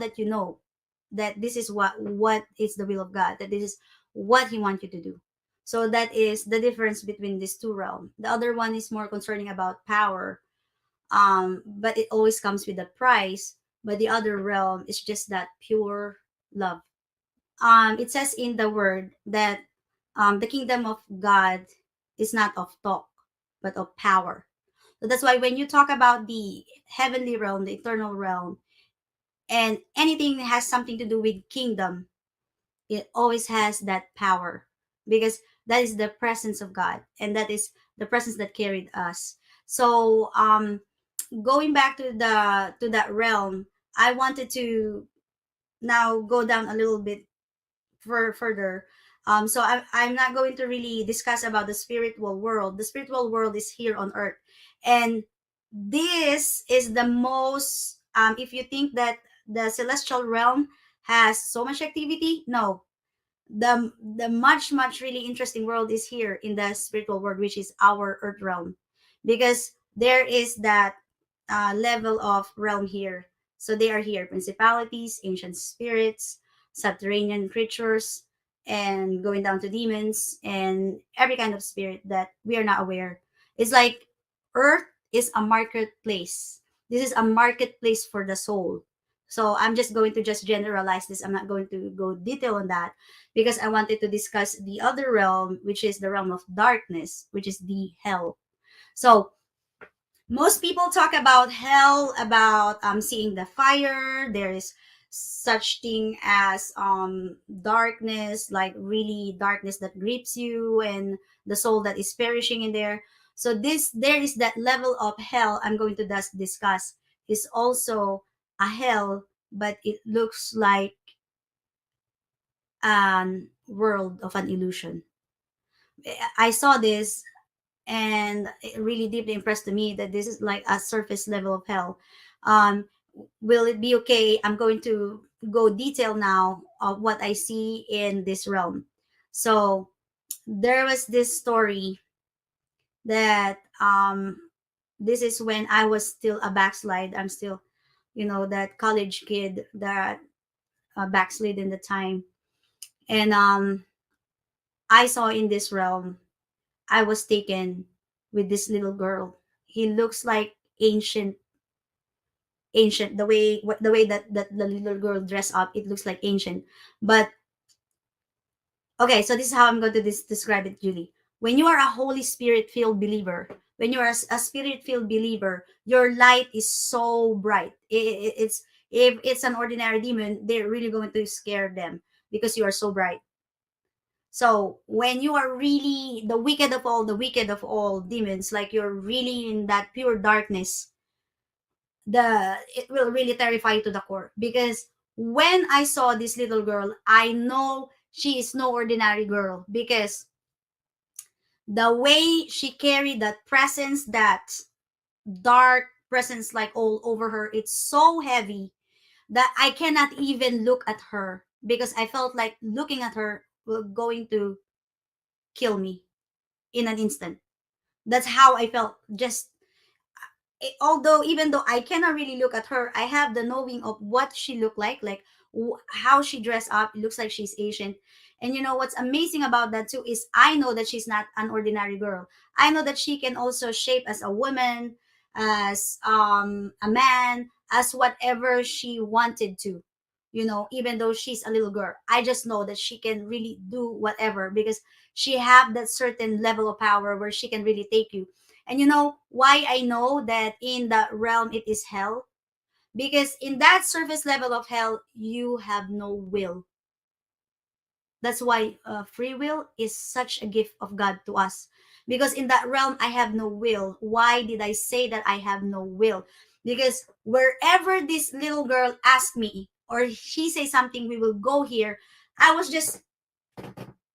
that this is what is the will of God, that this is what He wants you to do. So that is the difference between these two realms. The other one is more concerning about power, but it always comes with a price. But the other realm is just that pure love. It says in the word that the kingdom of God is not of talk, but of power. So that's why when you talk about the heavenly realm, the eternal realm, and anything that has something to do with kingdom, it always has that power, because that is the presence of God, and that is the presence that carried us. So going back to that realm, I wanted to now go down a little bit further. So I'm not going to really discuss about the spiritual world. The spiritual world is here on earth. And this is the most, if you think that the celestial realm has so much activity, no. The much really interesting world is here in the spiritual world, which is our earth realm, because there is that level of realm here. So they are here: principalities, ancient spirits, subterranean creatures, and going down to demons and every kind of spirit that we are not aware. It's like earth is a marketplace. This is a marketplace for the soul. So I'm just going to just generalize this. I'm not going to go detail on that, because I wanted to discuss the other realm, which is the realm of darkness, which is the hell. So most people talk about hell, about seeing the fire. There is such thing as darkness, like really darkness that grips you, and the soul that is perishing in there. So this, there is that level of hell I'm going to discuss, is also a hell, but it looks like an world of an illusion. I saw this, and it really deeply impressed to me that this is like a surface level of hell. Um, will it be okay? I'm going to go detail now of what I see in this realm. So there was this story that this is when I was still a backslide. I'm still, that college kid that backslid in the time, and I saw in this realm, I was taken with this little girl. He looks like ancient. The way that the little girl dressed up, it looks like ancient. But okay, so this is how I'm going to describe it, Julie. When you are a Holy Spirit filled believer, when you are a Spirit filled believer, your light is so bright. It's, if it's an ordinary demon, they're really going to scare them because you are so bright. So when you are really the wicked of all demons, like you're really in that pure darkness, the it will really terrify you to the core. Because when I saw this little girl, I know she is no ordinary girl, because the way she carried that presence, that dark presence, like all over her, it's so heavy that I cannot even look at her, because I felt like looking at her will going to kill me in an instant. That's how I felt. Just although, even though I cannot really look at her, I have the knowing of what she looked like how she dressed up. It looks like she's Asian. And you know what's amazing about that too is I know that she's not an ordinary girl. I know that she can also shape as a woman, as a man, as whatever she wanted to. Even though she's a little girl, I just know that she can really do whatever, because she have that certain level of power where she can really take you. And you know why I know that in that realm it is hell? because in that surface level of hell, you have no will. That's why free will is such a gift of God to us. Because in that realm, I have no will. Why did I say that I have no will? Because wherever this little girl asked me, or she say something, we will go here. I was just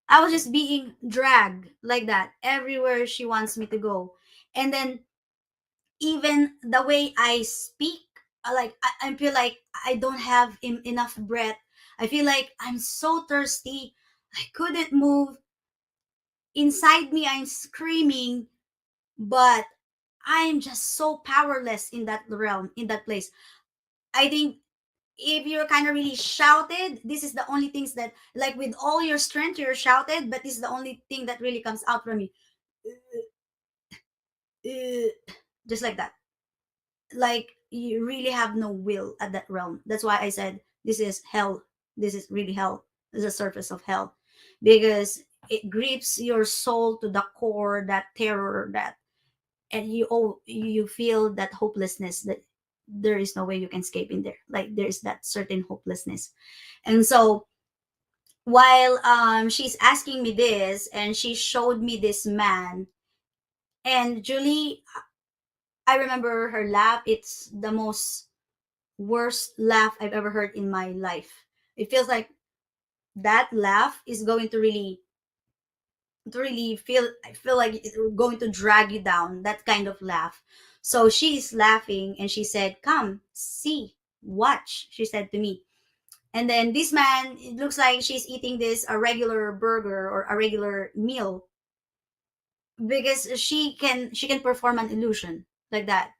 I was just being dragged like that everywhere she wants me to go. And then even the way I speak, like I feel like I don't have enough breath. I feel like I'm so thirsty. I couldn't move. Inside me, I'm screaming, but I'm just so powerless in that realm, in that place. I think if you're kind of really shouted, this is the only things that, like with all your strength, you're shouted, but this is the only thing that really comes out from you. Just like that. Like you really have no will at that realm. That's why I said this is hell. This is really hell. This is the surface of hell, because it grips your soul to the core. That terror, that, and you feel that hopelessness, that there is no way you can escape in there. Like there is that certain hopelessness. And so while she's asking me this, and she showed me this man, and Julie, I remember her laugh. It's the most worst laugh I've ever heard in my life. It feels like that laugh is going to really feel, I feel like it's going to drag you down, that kind of laugh. So she's laughing and she said, "Come, see, watch," she said to me. And then this man, it looks like she's eating this a regular burger or a regular meal, because she can perform an illusion like that.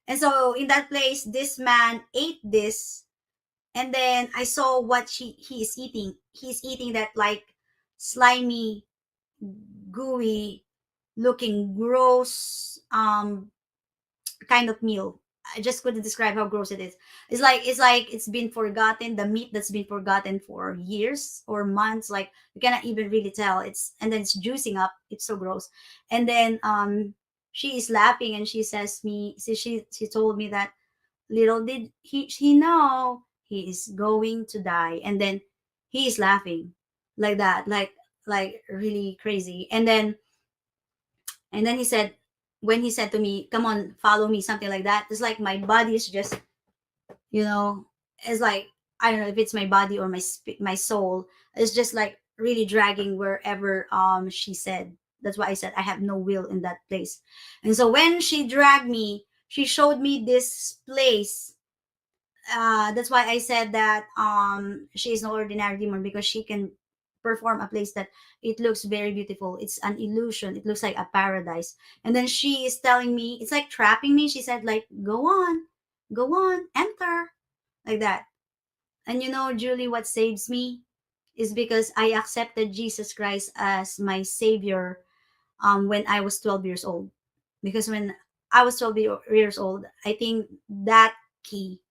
And so in that place, this man ate this, and then I saw what he is eating. He's eating that like slimy, gooey looking, gross kind of meal. I just couldn't describe how gross it is. It's like it's been forgotten, the meat that's been forgotten for years or months. Like you cannot even really tell. And then it's juicing up. It's so gross. And then she is laughing and she says me, she told me that little did he know he is going to die. And then he is laughing like that, like really crazy. And then he said, when he said to me, "Come on, follow me," something like that. It's like my body is just, you know, it's like, I don't know if it's my body or my soul. It's just like really dragging wherever she said. That's why I said I have no will in that place. And so when she dragged me, she showed me this place. That's why I said that she is no ordinary demon, because she can perform a place that it looks very beautiful. It's an illusion. It looks like a paradise. And then she is telling me, it's like trapping me. She said like, go on, enter, like that. And Julie, what saves me is because I accepted Jesus Christ as my savior when I was 12 years old. Because when I was 12 years old, I think that key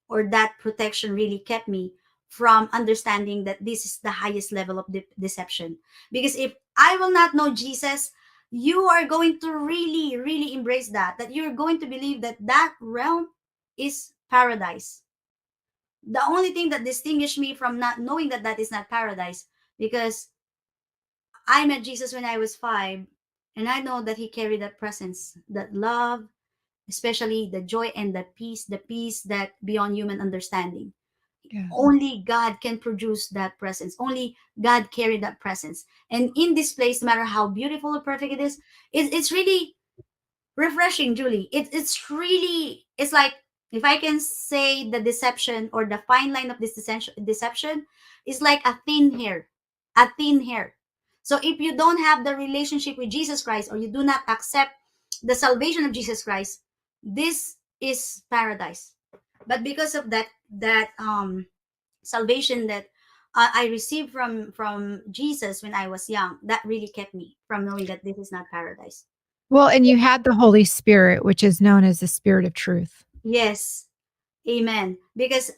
or that protection really kept me from understanding that this is the highest level of deception. Because if I will not know Jesus, you are going to really, really embrace that you're going to believe that that realm is paradise. The only thing that distinguished me from not knowing that that is not paradise, because I met Jesus when I was 5, and I know that he carried that presence, that love, especially the joy and the peace that beyond human understanding. Yeah. Only God can produce that presence. Only God carry that presence. And in this place, no matter how beautiful or perfect it is, it's really refreshing, Julie. It's like, if I can say the deception or the fine line of this deception is like a thin hair. So if you don't have the relationship with Jesus Christ, or you do not accept the salvation of Jesus Christ, this is paradise. But because of that salvation that I received from Jesus when I was young, that really kept me from knowing that this is not paradise. Well, and you had the Holy Spirit, which is known as the Spirit of truth. Yes, amen. Because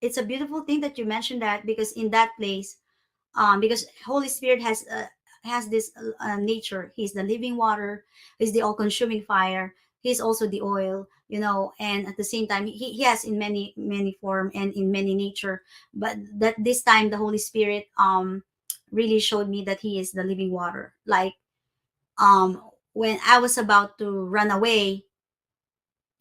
it's a beautiful thing that you mentioned that, because in that place, because Holy Spirit has this nature. He's the living water. He's the all-consuming fire. he's also the oil, and at the same time he has in many form and in many nature, but that this time the Holy Spirit really showed me that he is the living water. Like um when I was about to run away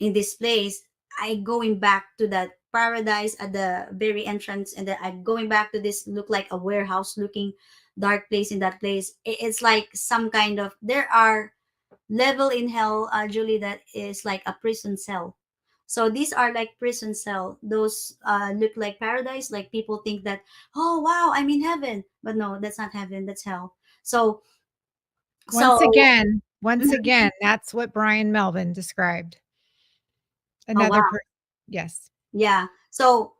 in this place, I going back to that paradise at the very entrance, and then I going back to this look like a warehouse looking dark place. In that place, it's like some kind of, there are level in hell, Julie, that is like a prison cell. So these are like prison cell. Those look like paradise. Like people think that, oh wow, I'm in heaven, but no, that's not heaven. That's hell. So Once so again, once mhm. again, that's what Brian Melvin described. Oh Another wow, per yes. yeah. So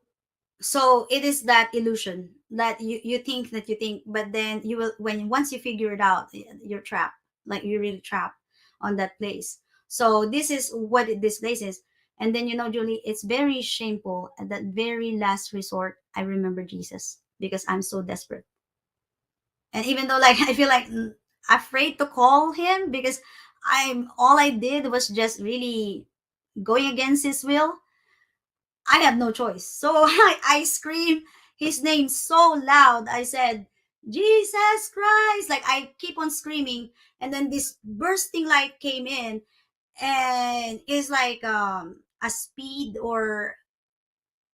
it is that illusion that you think that you think, but then you will, when once you figure it out, you're trapped. Like you're really trapped on that place. So this is what this place is. And then, Julie, it's very shameful. At that very last resort, I remember Jesus because I'm so desperate. And even though, like, I feel like afraid to call him because I'm all I did was just really going against his will. I have no choice. So I scream his name so loud. I said, Jesus Christ. Like I keep on screaming. And then this bursting light came in, and it's like a speed, or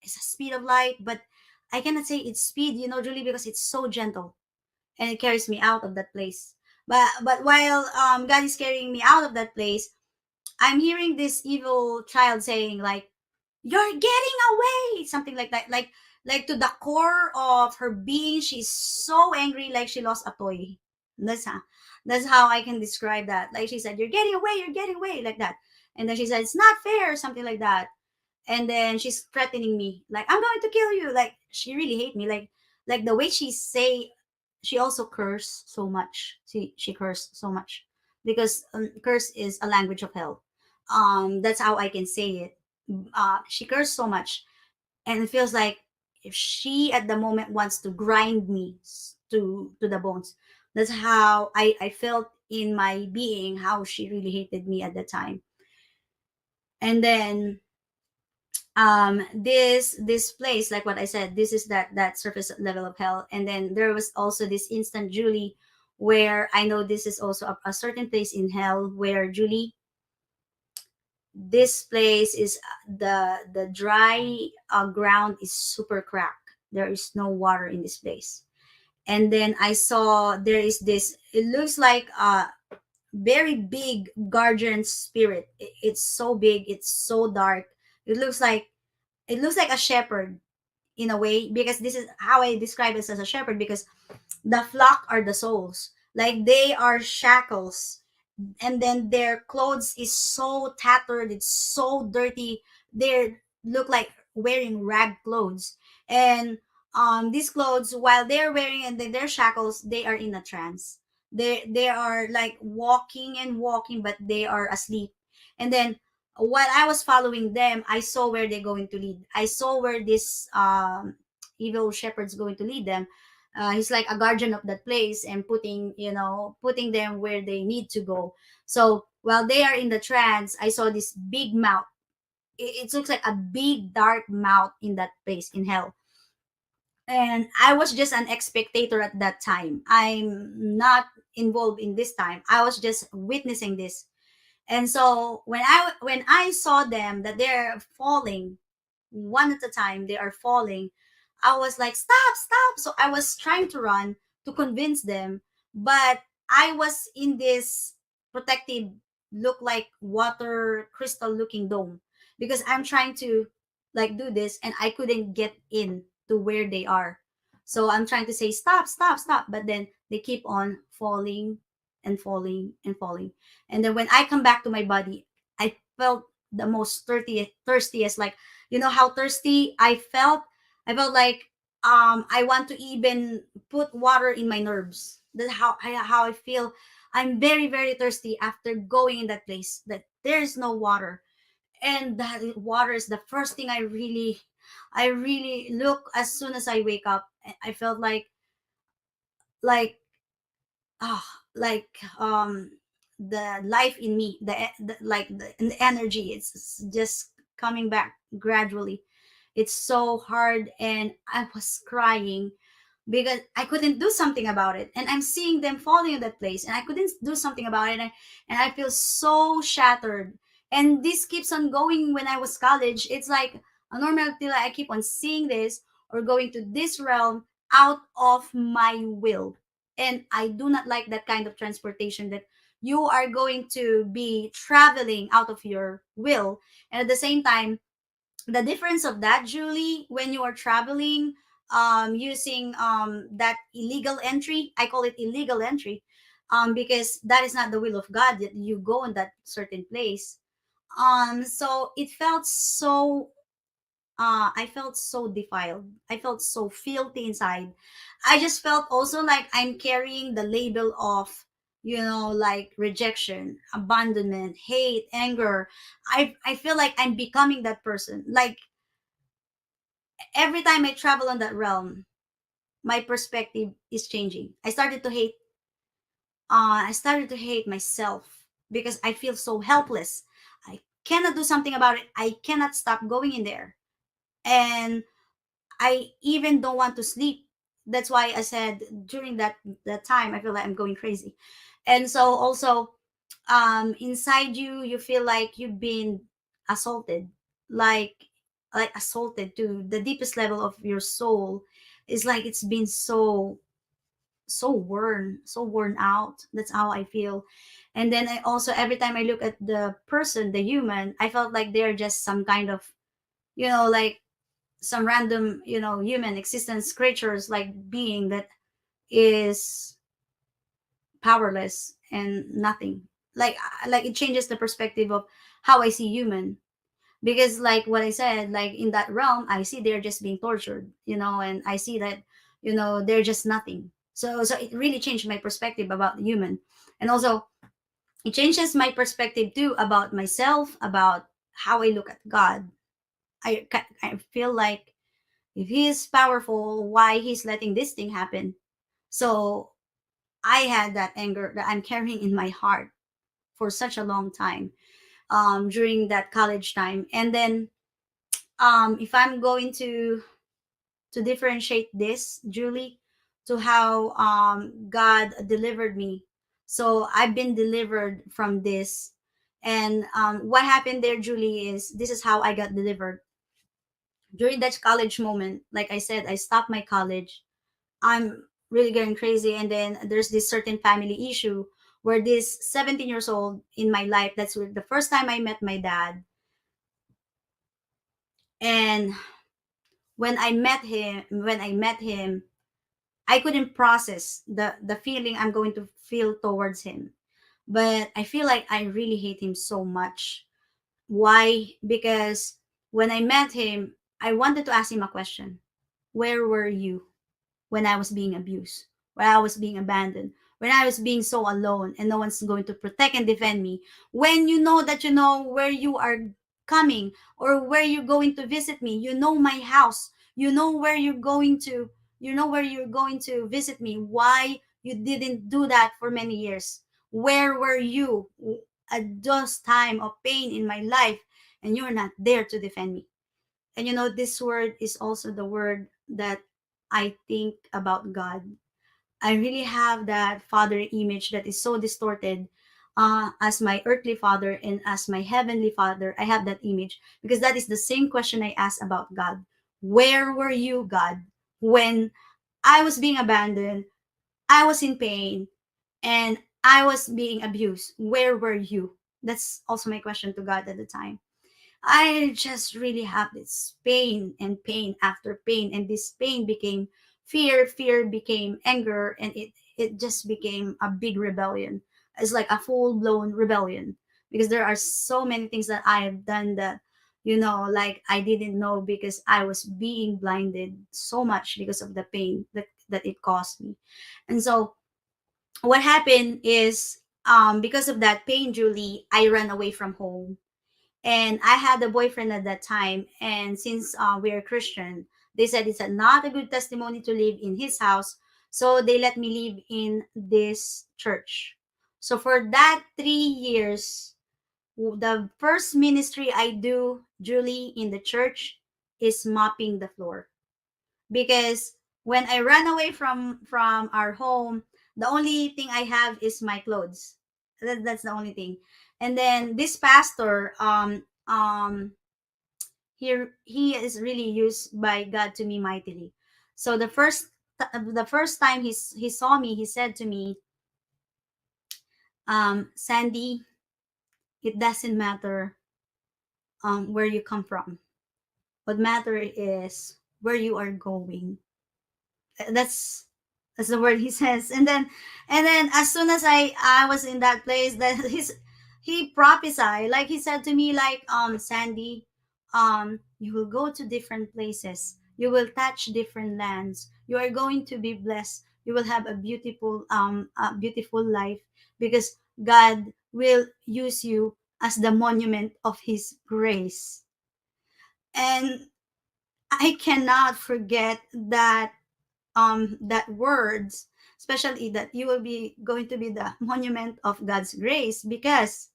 it's a speed of light, but I cannot say it's speed, Julie, because it's so gentle and it carries me out of that place. But while God is carrying me out of that place, I'm hearing this evil child saying like, "You're getting away," something like that. Like to the core of her being, she's so angry, like she lost a toy. That's how I can describe that. Like she said, you're getting away," like that. And then she said, "It's not fair," something like that. And then she's threatening me, like, "I'm going to kill you." Like she really hate me. Like the way she say, she also curse so much. She cursed so much because curse is a language of hell. That's how I can say it. She cursed so much, and it feels like if she at the moment wants to grind me to the bones. That's how I felt in my being, how she really hated me at the time. And then this place, like what I said, this is that surface level of hell. And then there was also this instant, Julie, where I know this is also a certain place in hell where, Julie, this place is the dry ground is super cracked. There is no water in this place. And then I saw there is this, it looks like a very big guardian spirit. It's so big, it's so dark. It looks like a shepherd in a way, because this is how I describe it as a shepherd, because the flock are the souls, like they are shackles, and then their clothes is so tattered, it's so dirty. They look like wearing rag clothes. And these clothes, while they're wearing and their shackles, they are in a trance. They are like walking and walking, but they are asleep. And then while I was following them, I saw where they're going to lead. I saw where this evil shepherd's going to lead them. He's like a guardian of that place and putting them where they need to go. So while they are in the trance, I saw this big mouth. It looks like a big dark mouth in that place in hell. And I was just an spectator at that time. I'm not involved in this time. I was just witnessing this. And so when I saw them that they're falling one at a time, they are falling, I was like, stop, stop. So I was trying to run to convince them, but I was in this protective, look like water crystal looking dome, because I'm trying to like do this and I couldn't get in to where they are. So I'm trying to say stop, stop, stop, but then they keep on falling and falling and falling. And then when I come back to my body, I felt the most thirstiest, like, how thirsty I felt like I want to even put water in my nerves. That's how I feel. I'm very very thirsty after going in that place that there's no water. And that water is the first thing I really look as soon as I wake up. I felt like ah like the life in me, the energy, it's just coming back gradually. It's so hard, and I was crying because I couldn't do something about it. And I'm seeing them falling in that place, and I couldn't do something about it. And I feel so shattered. And this keeps on going when I was college. It's like a normal till I keep on seeing this or going to this realm out of my will. And I do not like that kind of transportation that you are going to be traveling out of your will. And at the same time, the difference of that, Julie, when you are traveling using that illegal entry, I call it illegal entry, because that is not the will of God that you go in that certain place. So it felt so I felt so defiled. I felt so filthy inside. I just felt also like I'm carrying the label of, like rejection, abandonment, hate, anger. I feel like I'm becoming that person. Like every time I travel on that realm, my perspective is changing. I started to hate myself because I feel so helpless. I cannot do something about it. I cannot stop going in there. And I even don't want to sleep. That's why I said during that time I feel like I'm going crazy. And so also inside you, you feel like you've been assaulted, like assaulted to the deepest level of your soul. It's like it's been so worn out. That's how I feel. And then I also, every time I look at the person, the human, I felt like they're just some kind of, like some random, human existence creatures, like being that is powerless and nothing. Like it changes the perspective of how I see human. Because like what I said, like in that realm, I see they're just being tortured, and I see that, they're just nothing. So it really changed my perspective about the human. And also it changes my perspective too about myself, about how I look at God. I feel like if he is powerful, why he's letting this thing happen? So I had that anger that I'm carrying in my heart for such a long time, during that college time. And then if I'm going to differentiate this, Julie, to how God delivered me. So I've been delivered from this. And what happened there, Julie, is this is how I got delivered. During that college moment, like I said, I stopped my college. I'm really getting crazy. And then there's this certain family issue where this 17 years old in my life, that's the first time I met my dad. And when I met him, I couldn't process the feeling I'm going to feel towards him. But I feel like I really hate him so much. Why? Because when I met him, I wanted to ask him a question. Where were you when I was being abused, when I was being abandoned, when I was being so alone and no one's going to protect and defend me? When you know that you know where you are coming or where you're going to visit me, you know my house, you know where you're going to visit me. Why you didn't do that for many years? Where were you at those time of pain in my life, and you're not there to defend me? And this word is also the word that I think about God. I really have that father image that is so distorted, as my earthly father and as my heavenly father. I have that image because that is the same question I asked about God. Where were you, God, when I was being abandoned, I was in pain, and I was being abused? Where were you? That's also my question to God at the time. I just really have this pain and pain after pain, and this pain became fear, fear became anger, and it just became a big rebellion. It's like a full blown rebellion because there are so many things that I have done that like I didn't know because I was being blinded so much because of the pain that it caused me. And so what happened is, because of that pain, Julie, I ran away from home. And I had a boyfriend at that time. And since we're Christian, they said it's not a good testimony to live in his house. So they let me live in this church. So for that 3 years, the first ministry I do, Julie, in the church is mopping the floor. Because when I ran away from our home, the only thing I have is my clothes. That's the only thing. And then this pastor, he is really used by God to me mightily. So the first time he saw me, he said to me, Sandy, it doesn't matter where you come from. What matter is where you are going. That's the word he says. And then as soon as I was in that place, that he prophesied, like he said to me, like, Sandy, you will go to different places, you will touch different lands, you are going to be blessed, you will have a beautiful life, because God will use you as the monument of his grace. And I cannot forget that words, especially that you will be going to be the monument of God's grace, because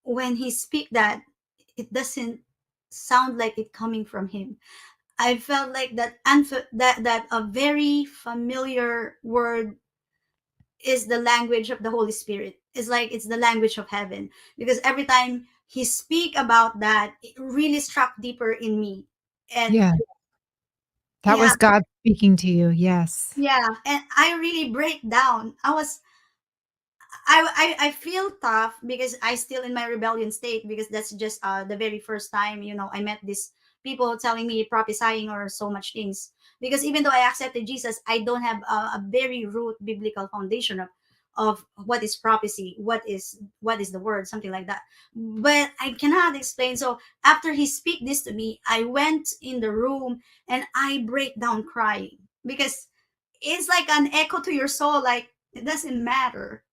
when he speak that, it doesn't sound like it coming from him. I felt like that a very familiar word is the language of the Holy Spirit. It's like it's the language of heaven, because every time he speak about that, it really struck deeper in me. And Yeah, that yeah, was God speaking to you. Yes. yeah, and I really break down. I feel tough because I still in my rebellion state, because that's just the very first time, I met these people telling me prophesying or so much things. Because even though I accepted Jesus, I don't have a very root biblical foundation of what is prophecy, what is the word, something like that. But I cannot explain. So after he speak this to me, I went in the room and I break down crying, because it's like an echo to your soul, like it doesn't matter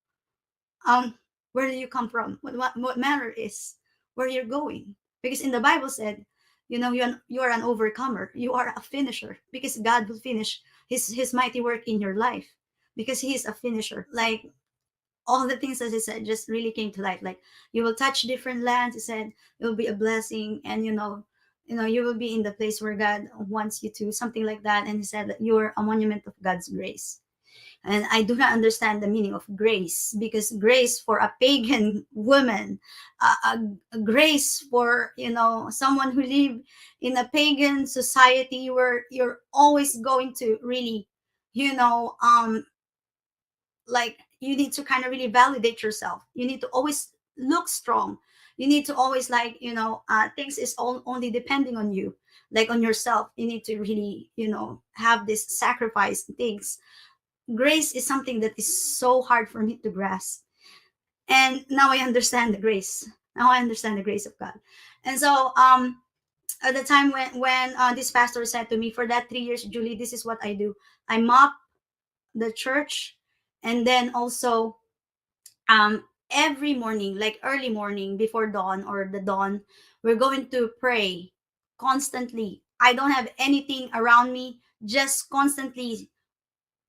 um where do you come from. What matter is where you're going, because in the Bible said, you are an overcomer, you are a finisher, because God will finish his mighty work in your life, because he is a finisher. Like, all the things that he said just really came to life. Like, you will touch different lands, he said, it will be a blessing, and you will be in the place where God wants you to, something like that. And he said that you're a monument of God's grace. And I do not understand the meaning of grace, because grace for a pagan woman, a grace for someone who live in a pagan society, where you're always going to really, you know um like, you need to kind of really validate yourself, you need to always look strong, you need to always, like, things is only depending on you, like on yourself. You need to really, have this sacrifice things. Grace is something that is so hard for me to grasp. And now I understand the grace. Now I understand the grace of God. And so, at the time when this pastor said to me, for that 3 years, Julie, this is what I do. I mop the church, and then also, every morning, like early morning before dawn or the dawn, we're going to pray constantly. I don't have anything around me, just constantly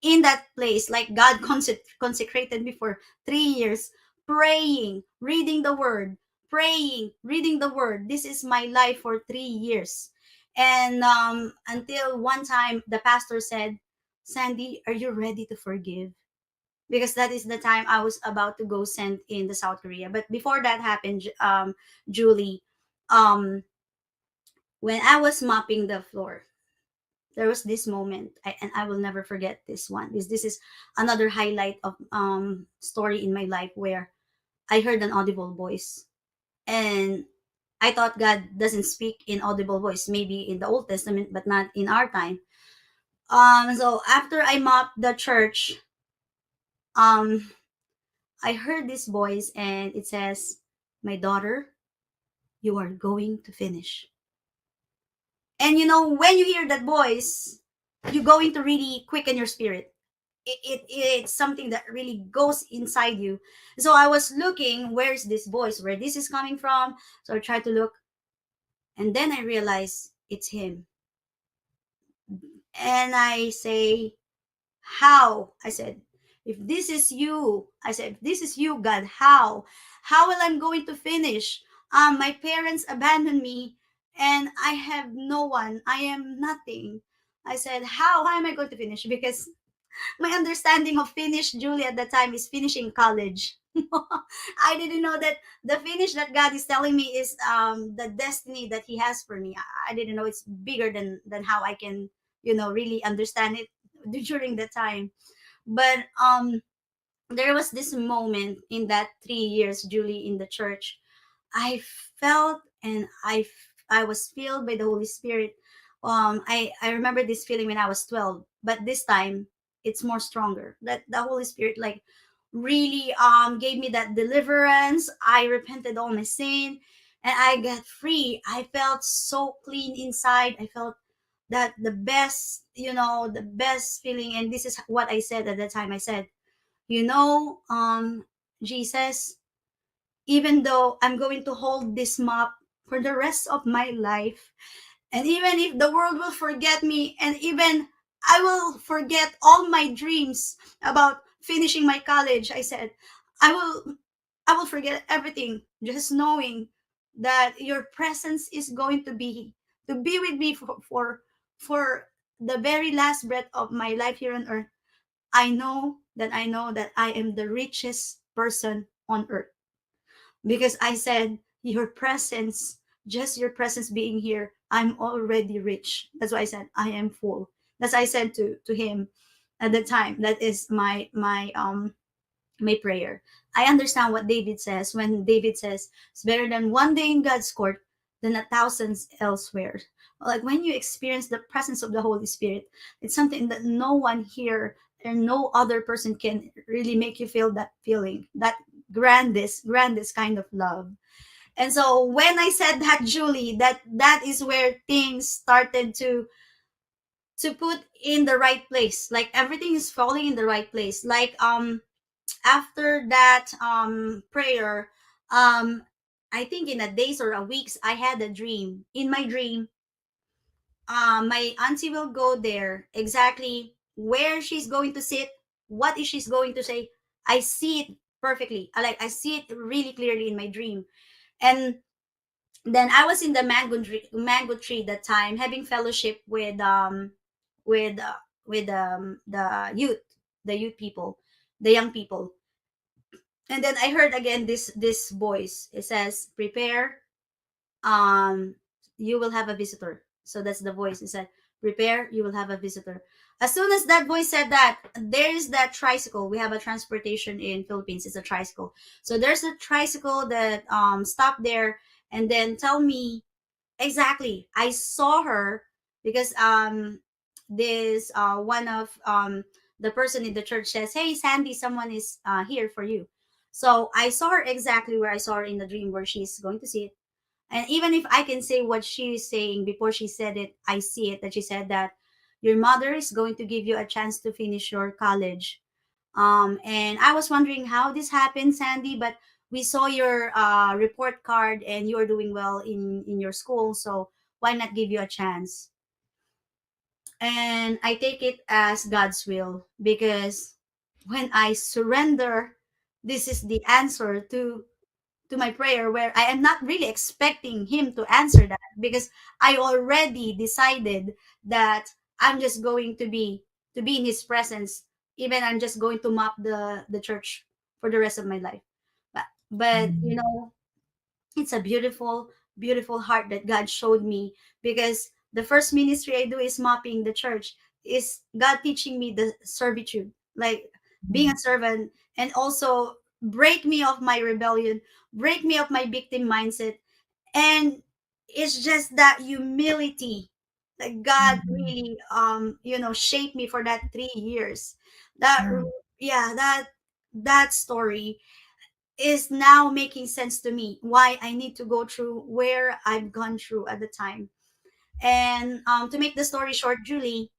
in that place, like God consecrated me for 3 years, praying, reading the word, praying, reading the word. This is my life for 3 years. And until one time, the pastor said, Sandy, are you ready to forgive? Because that is the time I was about to go sent in the South Korea. But before that happened, Julie, um, when I was mopping the floor, there was this moment, and I will never forget this one, because this is another highlight of story in my life, where I heard an audible voice. And I thought God doesn't speak in audible voice, maybe in the Old Testament, but not in our time. So after I mopped the church, um I heard this voice, and it says, my daughter, you are going to finish. And when you hear that voice, you're going to really quicken your spirit. It's something that really goes inside you. So I was looking, where's this voice, where this is coming from. So I tried to look, and then I realized it's him. And I say, how? I said, if this is you, I said, if this is you, God, how will I'm going to finish? My parents abandoned me, and I have no one. I am nothing. I said, how am I going to finish? Because my understanding of finish, Julie, at the time is finishing college. I didn't know that the finish that God is telling me is the destiny that He has for me. I didn't know it's bigger than how I can, really understand it during the time. But there was this moment in that 3 years, Julie, in the church. I felt and I was filled by the Holy Spirit. I remember this feeling when I was 12, but this time it's more stronger. That the Holy Spirit like really gave me that deliverance. I repented all my sin and I got free. I felt so clean inside. I felt that the best, the best feeling. And this is what I said at the time. I said, you know, Jesus, even though I'm going to hold this map for the rest of my life, and even if the world will forget me, and even I will forget all my dreams about finishing my college, I said, I will I will forget everything, just knowing that your presence is going to be with me for the very last breath of my life here on earth. I know that I am the richest person on earth because I said, your presence, just your presence being here, I'm already rich. That's why I said, I am full. That's what I said to him at the time. That is my prayer. I understand what David says when David says, it's better than one day in God's court than a thousand elsewhere. Like when you experience the presence of the Holy Spirit, it's something that no one here and no other person can really make you feel that feeling, that grandest kind of love. And so when I said that, Julie, that is where things started to put in the right place. Like everything is falling in the right place. Like after that prayer, um I think in a days or a weeks, I had a dream. In my dream, my auntie will go there exactly where she's going to sit, what is she's going to say. I see it perfectly. Like I see it really clearly in my dream. And then I was in the mango tree that time, having fellowship with uh, with the youth people, the young people. And then I heard again this voice. It says, "Prepare, um you will have a visitor." So that's the voice. It said, "Prepare, you will have a visitor." As soon as that voice said that, there's that tricycle. We have a transportation in Philippines. It's a tricycle. So there's a tricycle that stopped there and then tell me exactly. I saw her because this one of the person in the church says, "Hey Sandy, someone is here for you." So I saw her exactly where I saw her in the dream, where she's going to sit. And even if I can say what she's saying before she said it, I see it that she said that your mother is going to give you a chance to finish your college. And I was wondering how this happened, Sandy, but we saw your report card and you're doing well in your school, so why not give you a chance? And I take it as God's will because when I surrender, this is the answer to my prayer, where I am not really expecting him to answer that because I already decided that I'm just going to be in his presence. Even I'm just going to mop the church for the rest of my life. But it's a beautiful heart that God showed me, because the first ministry I do is mopping the church, is God teaching me the servitude, like being a servant, and also break me of my rebellion, break me of my victim mindset. And it's just that humility that God really shaped me for that 3 years. That Yeah, that story is now making sense to me, why I need to go through where I've gone through at the time. And to make the story short, Julie,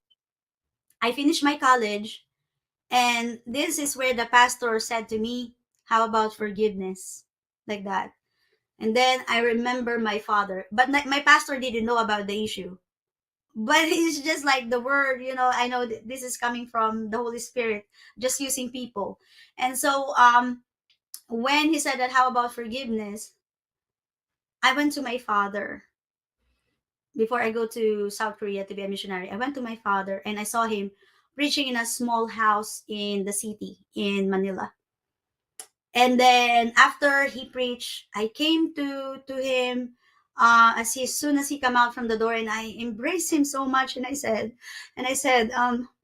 I finished my college, and this is where the pastor said to me, "How about forgiveness?" Like that. And then I remember my father, but my pastor didn't know about the issue. but it's just like the word, I know this is coming from the Holy Spirit, just using people. And so when he said that, how about forgiveness, I went to my father before I go to South Korea to be a missionary. I went to my father and I saw him preaching in a small house in the city in Manila. And then after he preached, I came to him as soon as he come out from the door, and I embraced him so much, and I said,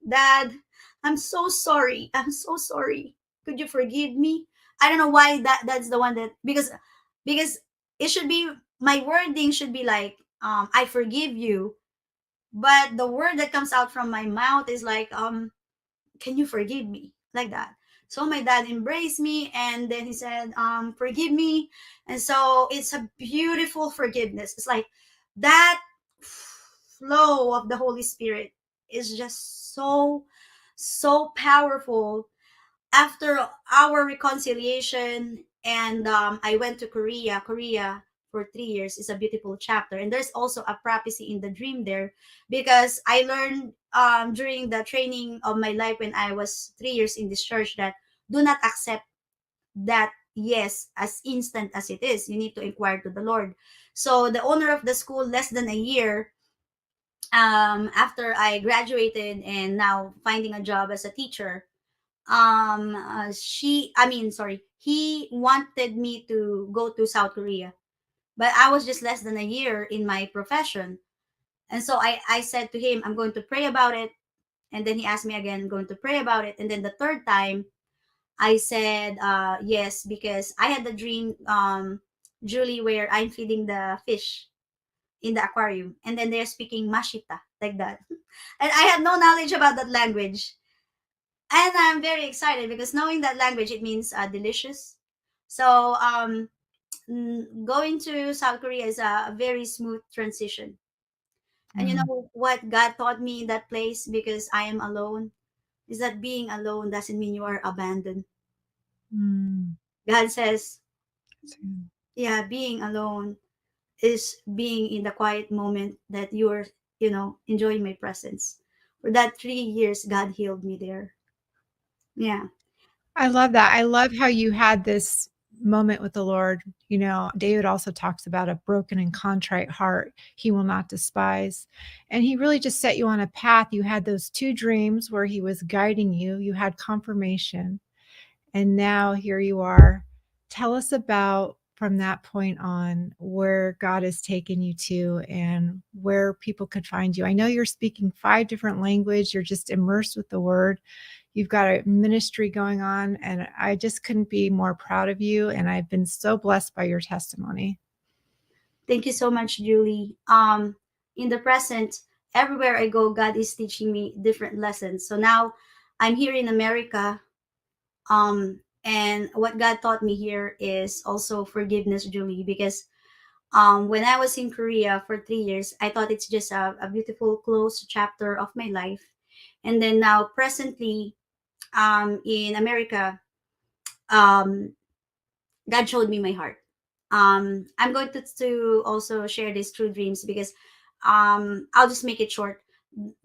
Dad, I'm so sorry. I'm so sorry. Could you forgive me? I don't know why that's the one that, because it should be, my wording should be like, I forgive you, but the word that comes out from my mouth is like, can you forgive me, like that. So my dad embraced me, and then he said, forgive me. And so it's a beautiful forgiveness. It's like that flow of the Holy Spirit is just so powerful. After our reconciliation, and I went to Korea for 3 years. Is a beautiful chapter, and there's also a prophecy in the dream there, because I learned during the training of my life when I was 3 years in this church, that do not accept that yes as instant as it is. You need to inquire to the Lord. So the owner of the school, less than a year after I graduated and now finding a job as a teacher, he wanted me to go to South Korea, but I was just less than a year in my profession. And so I said to him, I'm going to pray about it. And then he asked me again, going to pray about it. And then the third time I said yes, because I had the dream, Julie, where I'm feeding the fish in the aquarium, and then they're speaking mashita, like that. And I had no knowledge about that language, and I'm very excited because knowing that language, it means delicious. So going to South Korea is a very smooth transition. And you Mm, know what God taught me in that place, because I am alone, is that being alone doesn't mean you are abandoned. mm. God says, So, yeah, being alone is being in the quiet moment that you're, enjoying my presence. For that 3 years, God healed me there. Yeah. I love that. I love how you had this moment with the Lord. You know, David also talks about a broken and contrite heart he will not despise. And he really just set you on a path. You had those two dreams where he was guiding you, you had confirmation, and now here you are. Tell us about from that point on where God has taken you to and where people could find you. I know you're speaking 5 different languages, you're just immersed with the word. You've got a ministry going on, and I just couldn't be more proud of you. And I've been so blessed by your testimony. Thank you so much, Julie. In the present, everywhere I go, God is teaching me different lessons. So now I'm here in America. And what God taught me here is also forgiveness, Julie, because when I was in Korea for 3 years, I thought it's just a beautiful closed chapter of my life. And then now, presently, in America, um, God showed me my heart. I'm going to also share these true dreams, because I'll just make it short.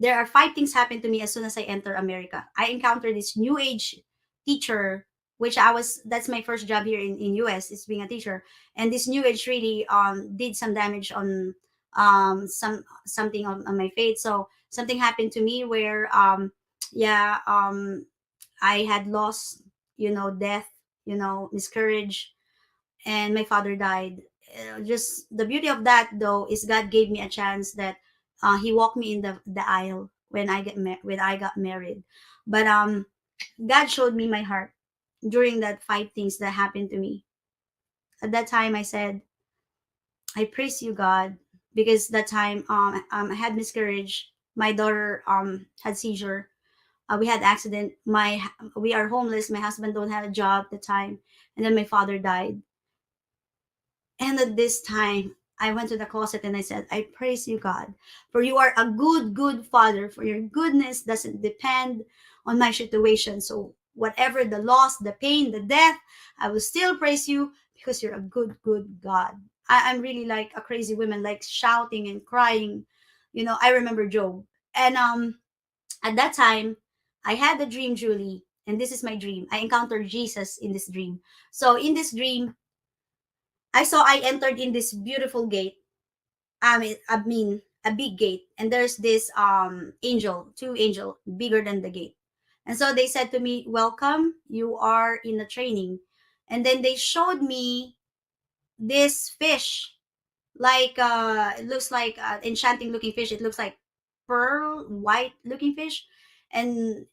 There are 5 things happened to me as soon as I enter America. I encountered this new age teacher, which that's my first job here in US, is being a teacher. And this new age really did some damage on something on my faith. So something happened to me where yeah, I had lost, death, miscarriage, and my father died. Just the beauty of that, though, is God gave me a chance that He walked me in the aisle when I got married. But God showed me my heart during that 5 things that happened to me. At that time, I said, I praise you, God, because that time I had miscarriage. My daughter had seizure. We had accident. We are homeless. My husband don't have a job at the time, and then my father died. And at this time, I went to the closet and I said, I praise you, God, for you are a good, good father, for your goodness doesn't depend on my situation. So, whatever the loss, the pain, the death, I will still praise you because you're a good, good God. I'm really like a crazy woman, like shouting and crying. I remember Job. And at that time, I had a dream, Julie, and this is my dream. I encountered Jesus in this dream. So in this dream, I entered in this beautiful gate. I mean a big gate, and there's this angel, two angel, bigger than the gate. And so they said to me, "Welcome, you are in a training." And then they showed me this fish, like it looks like enchanting looking fish. It looks like pearl white looking fish. And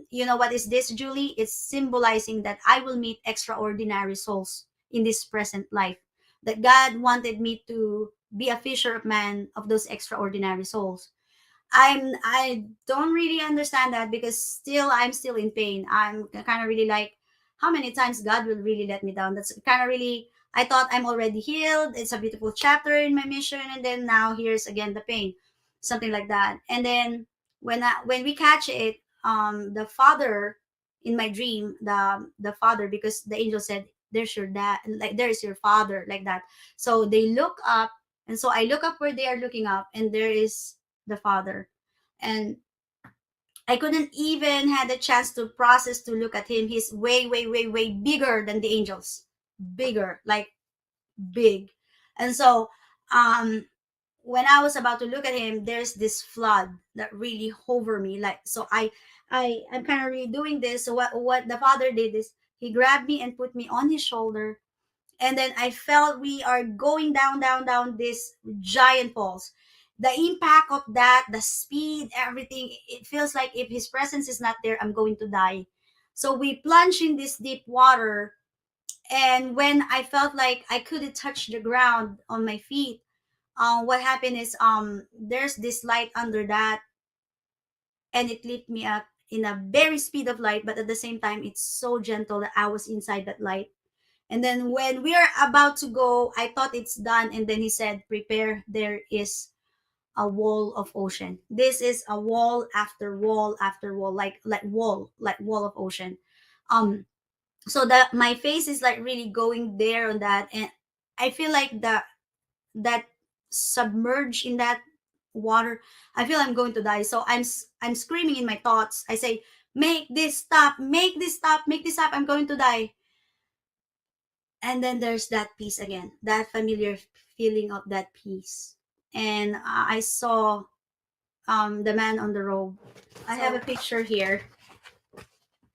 you know what is this, Julie? It's symbolizing that I will meet extraordinary souls in this present life, that God wanted me to be a fisher of man of those extraordinary souls. I don't really understand that, because I'm still in pain. I'm kind of really like, how many times God will really let me down? That's kind of really, I thought I'm already healed. It's a beautiful chapter in my mission, and then now here's again the pain, something like that. And then when we catch it, the father in my dream, the father, because the angel said, "There's your dad, like there's your father," like that. So they look up, and so I look up where they are looking up, and there is the father. And I couldn't even had a chance to process to look at him. He's way, way, way, way bigger than the angels. Bigger, like big. And so um when I was about to look at him, there's this flood that really hover me. Like, so I'm kind of really doing this. So what the father did is he grabbed me and put me on his shoulder, and then I felt we are going down, down, down this giant falls. The impact of that, the speed, everything, it feels like if his presence is not there, I'm going to die. So we plunged in this deep water, and when I felt like I couldn't touch the ground on my feet, what happened is there's this light under that, and it lit me up in a very speed of light, but at the same time, it's so gentle that I was inside that light. And then when we are about to go, I thought it's done. And then he said, "Prepare, there is a wall of ocean." This is a wall after wall after wall, like wall of ocean. Um, so that my face is like really going there on that, and I feel like that submerged in that water. I feel I'm going to die. So I'm screaming in my thoughts. I say, "Make this stop, make this stop, make this stop, I'm going to die." And then there's that peace again, that familiar feeling of that peace. And I saw the man on the robe. I have a picture here.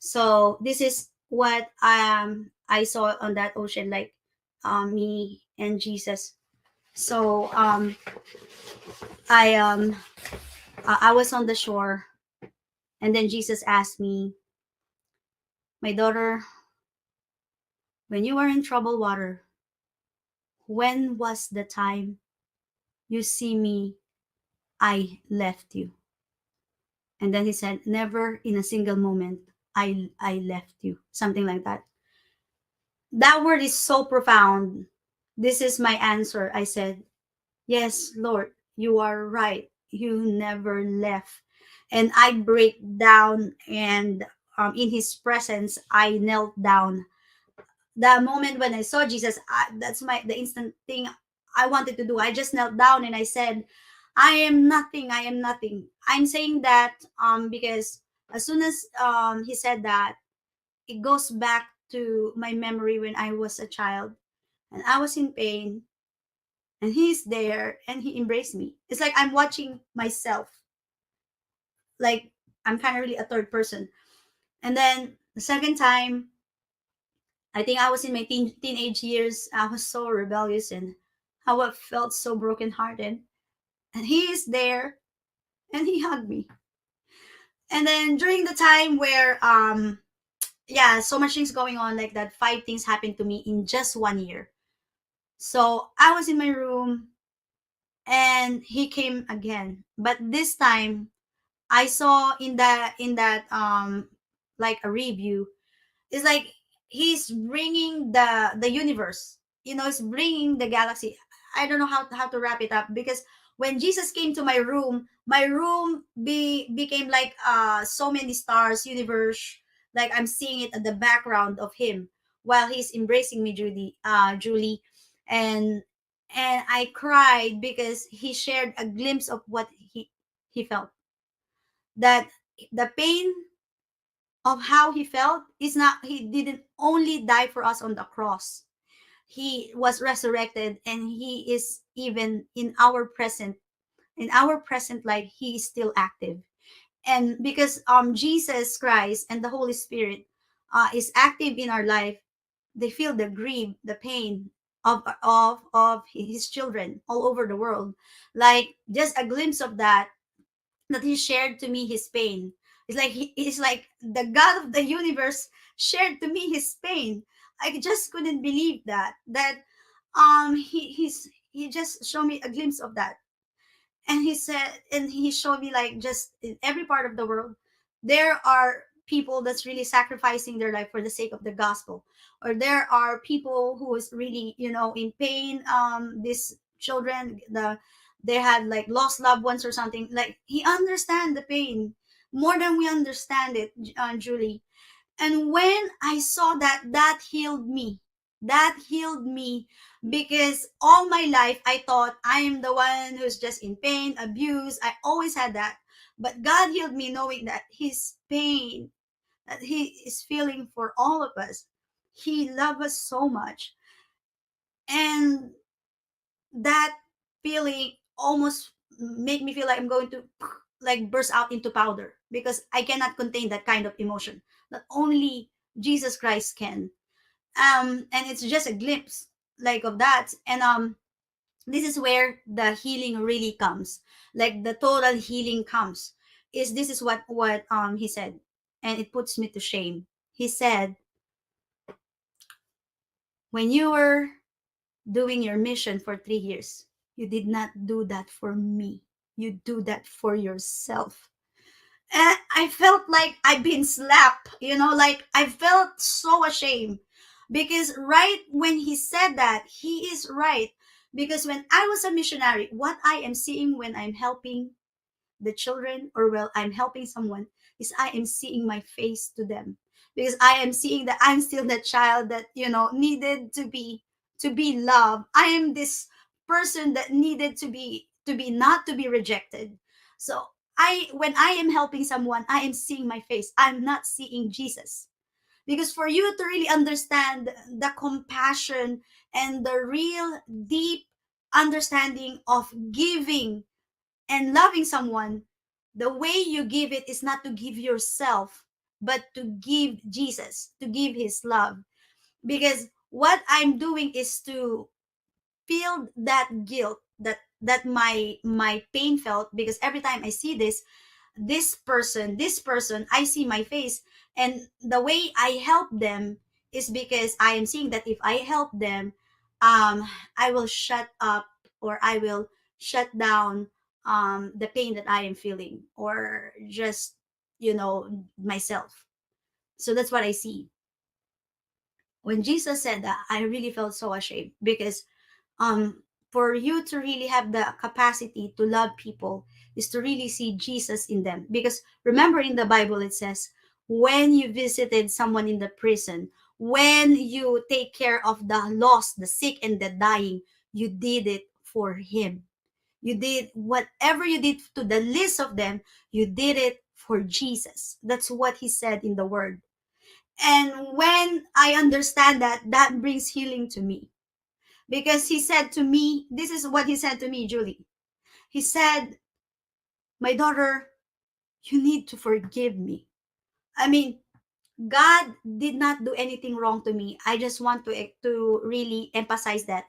So this is what I saw on that ocean, like me and Jesus. So I was on the shore, and then Jesus asked me, "My daughter, when you were in troubled water, when was the time you see me I left you?" And then he said, "Never in a single moment I left you." Something like that. That word is so profound. This is my answer. I said, "Yes, Lord, you are right. You never left." And I break down, and in his presence I knelt down. The moment when I saw Jesus, that's the instant thing I wanted to do. I just knelt down and I said, "I am nothing. I am nothing." I'm saying that because as soon as he said that, it goes back to my memory when I was a child and I was in pain, and he's there and he embraced me. It's like I'm watching myself, like I'm kind of really a third person. And then the second time, I think I was in my teenage years. I was so rebellious and how I felt so brokenhearted. And he is there and he hugged me. And then during the time where yeah, so much things going on, like that, five things happened to me in just 1 year. So I was in my room and he came again. But this time I saw in that like a review, it's like he's bringing the universe, he's bringing the galaxy. I don't know how to wrap it up, because when Jesus came to my room became like so many stars, universe, like I'm seeing it at the background of him while he's embracing me, Julie. And and I cried because he shared a glimpse of what he felt. That the pain of how he felt is not, he didn't only die for us on the cross. He was resurrected, and he is even in our present life, he is still active. And because Jesus Christ and the Holy Spirit is active in our life, they feel the grief, the pain of his children all over the world. Like just a glimpse of that he shared to me his pain. It's like he's like the God of the universe shared to me his pain. I just couldn't believe he just showed me a glimpse of that. And he said, and he showed me like just in every part of the world there are people that's really sacrificing their life for the sake of the gospel, or there are people who is really, in pain. These children, they had like lost loved ones or something. Like he understand the pain more than we understand it, Julie. And when I saw that, that healed me. That healed me because all my life I thought I am the one who's just in pain, abused. I always had that. But God healed me knowing that his pain that he is feeling for all of us. He loves us so much. And that feeling almost make me feel like I'm going to like burst out into powder because I cannot contain that kind of emotion. That only Jesus Christ can. And it's just a glimpse like of that. And this is where the healing really comes. Like the total healing comes. Is this is what he said, and it puts me to shame. He said, when you were doing your mission for 3 years, you did not do that for me. You do that for yourself. And I felt like I've been slapped, like I felt so ashamed because right when he said that, he is right. Because when I was a missionary, what I am seeing when I'm helping the children, or well, I'm helping someone, is I am seeing my face to them, because I am seeing that I'm still that child that needed to be loved. I am this person that needed to be not to be rejected. So I when I am helping someone, I am seeing my face, I'm not seeing Jesus. Because for you to really understand the compassion and the real deep understanding of giving and loving someone, the way you give it is not to give yourself, but to give Jesus, to give his love. Because what I'm doing is to feel that guilt that my pain felt, because every time I see this person, I see my face. And the way I help them is because I am seeing that if I help them, I will shut up, or I will shut down the pain that I am feeling, or just myself. So that's what I see. When Jesus said that, I really felt so ashamed, because for you to really have the capacity to love people is to really see Jesus in them. Because remember, in the Bible it says, when you visited someone in the prison, when you take care of the lost, the sick, and the dying, you did it for him. You did whatever you did to the least of them, you did it for Jesus. That's what he said in the word. And when I understand that, that brings healing to me. Because he said to me, this is what he said to me, Julie. He said, my daughter, you need to forgive me. I mean, God did not do anything wrong to me. I just want to really emphasize that.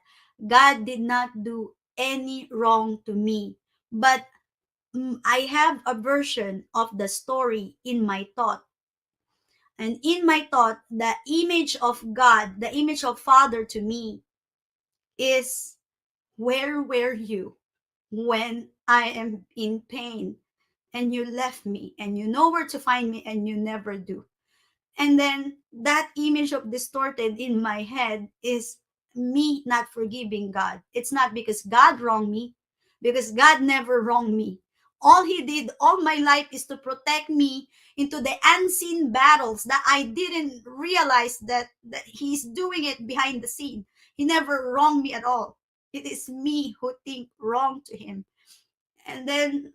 God did not do any wrong to me. But I have a version of the story in my thought. And in my thought, the image of God, the image of Father to me is, where were you when I am in pain and you left me, and you know where to find me and you never do? And then that image of distorted in my head is me not forgiving God. It's not because God wronged me, because God never wronged me. All he did all my life is to protect me into the unseen battles that I didn't realize that he's doing it behind the scene. He never wronged me at all. It is me who think wrong to him. And then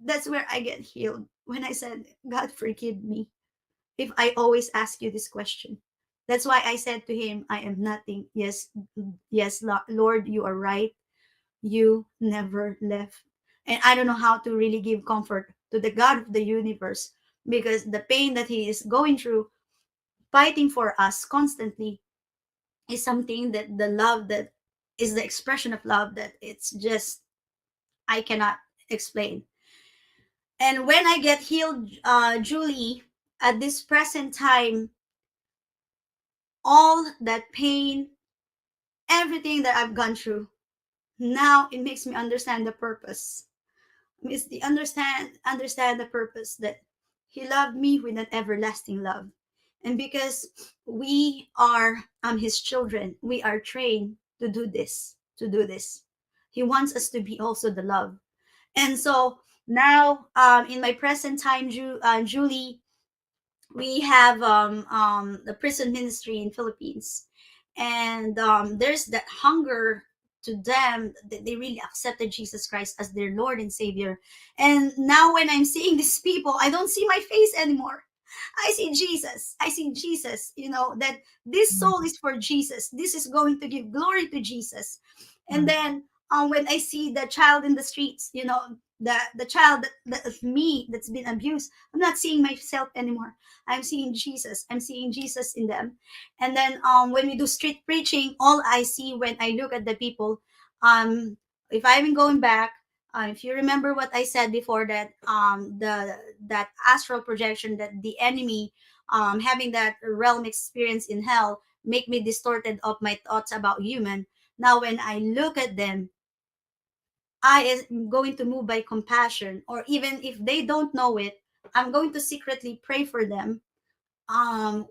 that's where I get healed. When I said, God, forgive me if I always ask you this question. That's why I said to him, I am nothing. Yes, yes, Lord, you are right. You never left. And I don't know how to really give comfort to the God of the universe, because the pain that he is going through, fighting for us constantly, is something that the love that is the expression of love that it's just, I cannot explain. And when I get healed, Julie, at this present time, all that pain, everything that I've gone through, now it makes me understand the purpose. It's the understand the purpose that he loved me with an everlasting love. And because we are his children, we are trained to do this, to do this. He wants us to be also the love. And so now, in my present time, Julie, we have the prison ministry in Philippines, and there's that hunger to them that they really accepted Jesus Christ as their Lord and Savior. And now when I'm seeing these people, I don't see my face anymore. I see Jesus. I see Jesus, that this Mm, soul is for Jesus. This is going to give glory to Jesus. And mm, then when I see the child in the streets, the child that of me that's been abused, I'm not seeing myself anymore. I'm seeing Jesus. I'm seeing Jesus in them. And then when we do street preaching, all I see when I look at the people, if I've been going back, if you remember what I said before, that that astral projection, that the enemy, having that realm experience in hell, make me distorted of my thoughts about human. Now when I look at them, I am going to move by compassion, or even if they don't know it, I'm going to secretly pray for them,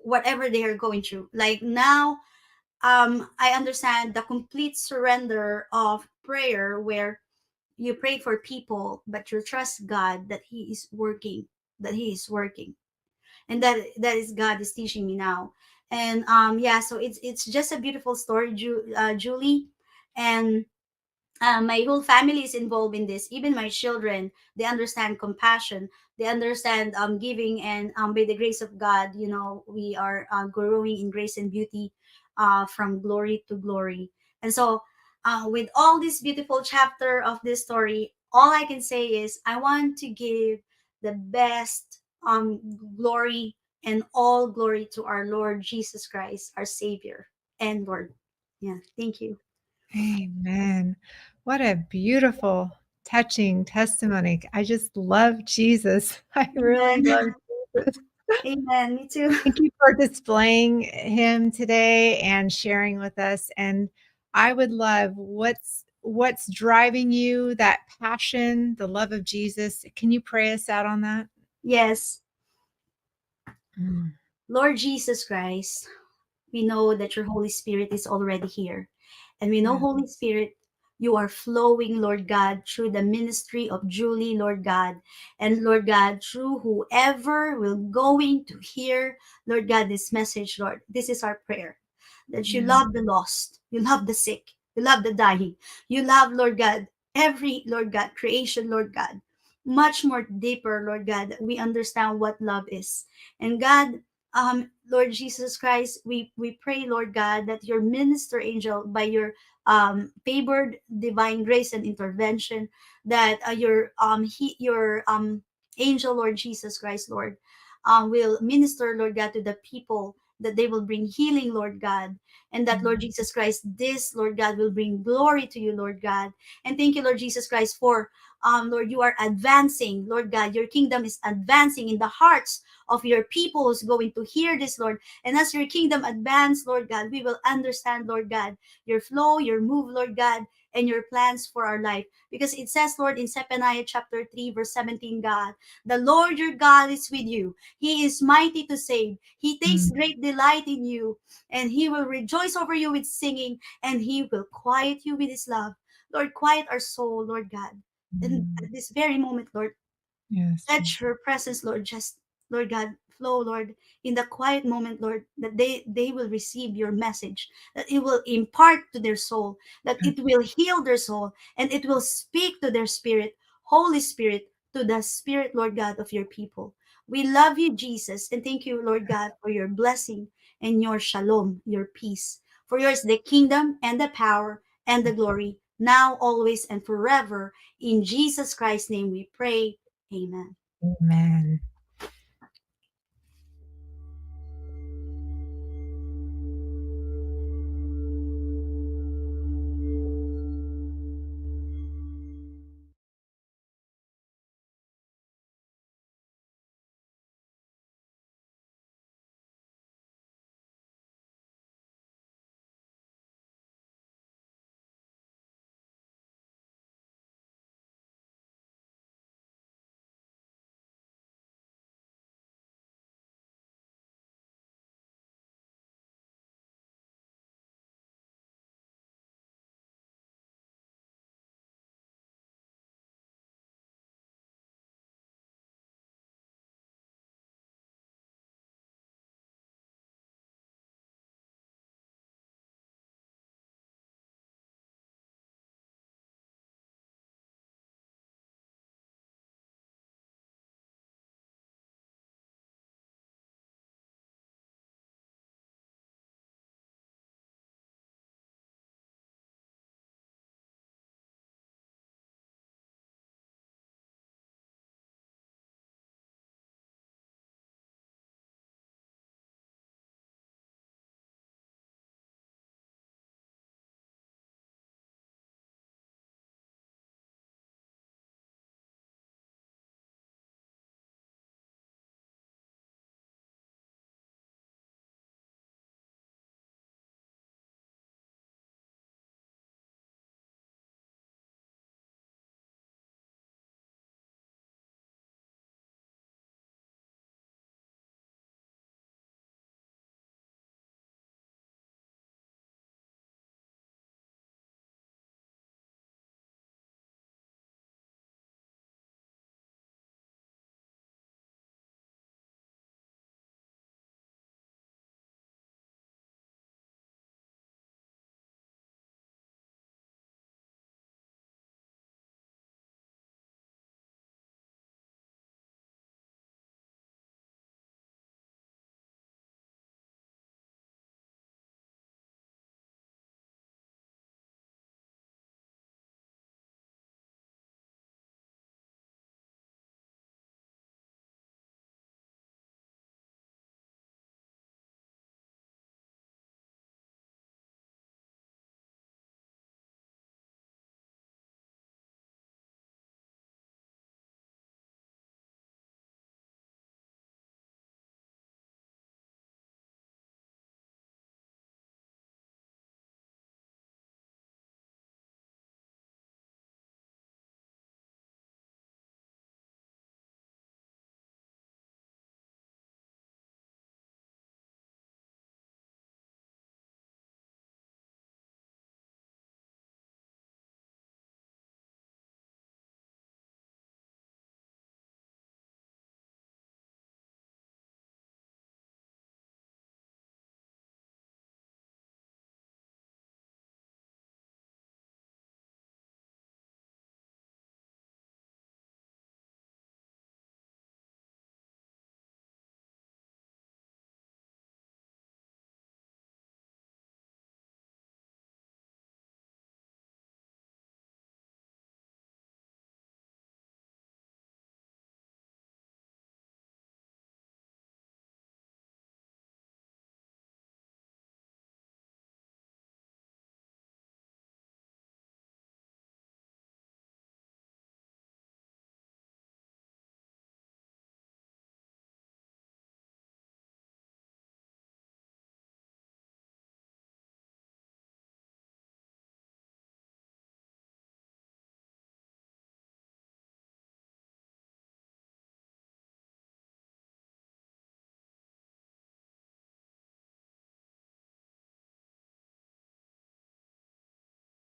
whatever they are going through. Like now, I understand the complete surrender of prayer, where you pray for people but you trust God that he is working, that he is working. And that is God is teaching me now. And yeah, so it's just a beautiful story, Julie. And my whole family is involved in this. Even my children, they understand compassion. They understand giving, and by the grace of God, we are growing in grace and beauty, from glory to glory. And so, with all this beautiful chapter of this story, all I can say is I want to give the best glory and all glory to our Lord Jesus Christ, our Savior and Lord. Yeah, thank you. amen. What a beautiful, touching testimony. I just love Jesus. I really Amen. love Jesus. Amen. Me too. Thank you for displaying him today and sharing with us. And I would love what's driving you, that passion, the love of Jesus. Can you pray us out on that? Yes. Mm, Lord Jesus Christ, we know that your Holy Spirit is already here. And we know, yeah. Holy Spirit, you are flowing, Lord God, through the ministry of Julie, Lord God. And Lord God, through whoever will going to hear, Lord God, this message, Lord. This is our prayer. That you Yeah. love the lost, you love the sick, you love the dying, you love, Lord God, every, Lord God, creation, Lord God. Much more deeper, Lord God, that we understand what love is. And God, Lord Jesus Christ, we pray, Lord God, that your minister angel, by your favored divine grace and intervention, that your angel, Lord Jesus Christ, Lord, will minister, Lord God, to the people, that they will bring healing, Lord God, and that, Lord Mm, Jesus Christ, this, Lord God, will bring glory to you, Lord God. And thank you, Lord Jesus Christ, for Lord, you are advancing, Lord God. Your kingdom is advancing in the hearts of your people who's going to hear this, Lord. And as your kingdom advance, Lord God, we will understand, Lord God, your flow, your move, Lord God, and your plans for our life. Because it says, Lord, in Zephaniah chapter 3, verse 17, God, the Lord your God is with you. He is mighty to save. He takes mm, great delight in you, and he will rejoice over you with singing, and he will quiet you with his love. Lord, quiet our soul, Lord God. And mm. at this very moment, Lord, Yes, let Jesus. your presence, Lord, just, Lord God, flow, Lord, in the quiet moment, Lord, that they will receive your message, that it will impart to their soul, that it will heal their soul, and it will speak to their spirit, Holy Spirit, to the Spirit, Lord God, of your people. We love you, Jesus, and thank you, Lord God, for your blessing and your shalom, your peace. For yours the kingdom and the power and the glory, now, always, and forever. In Jesus Christ's name we pray. Amen. Amen.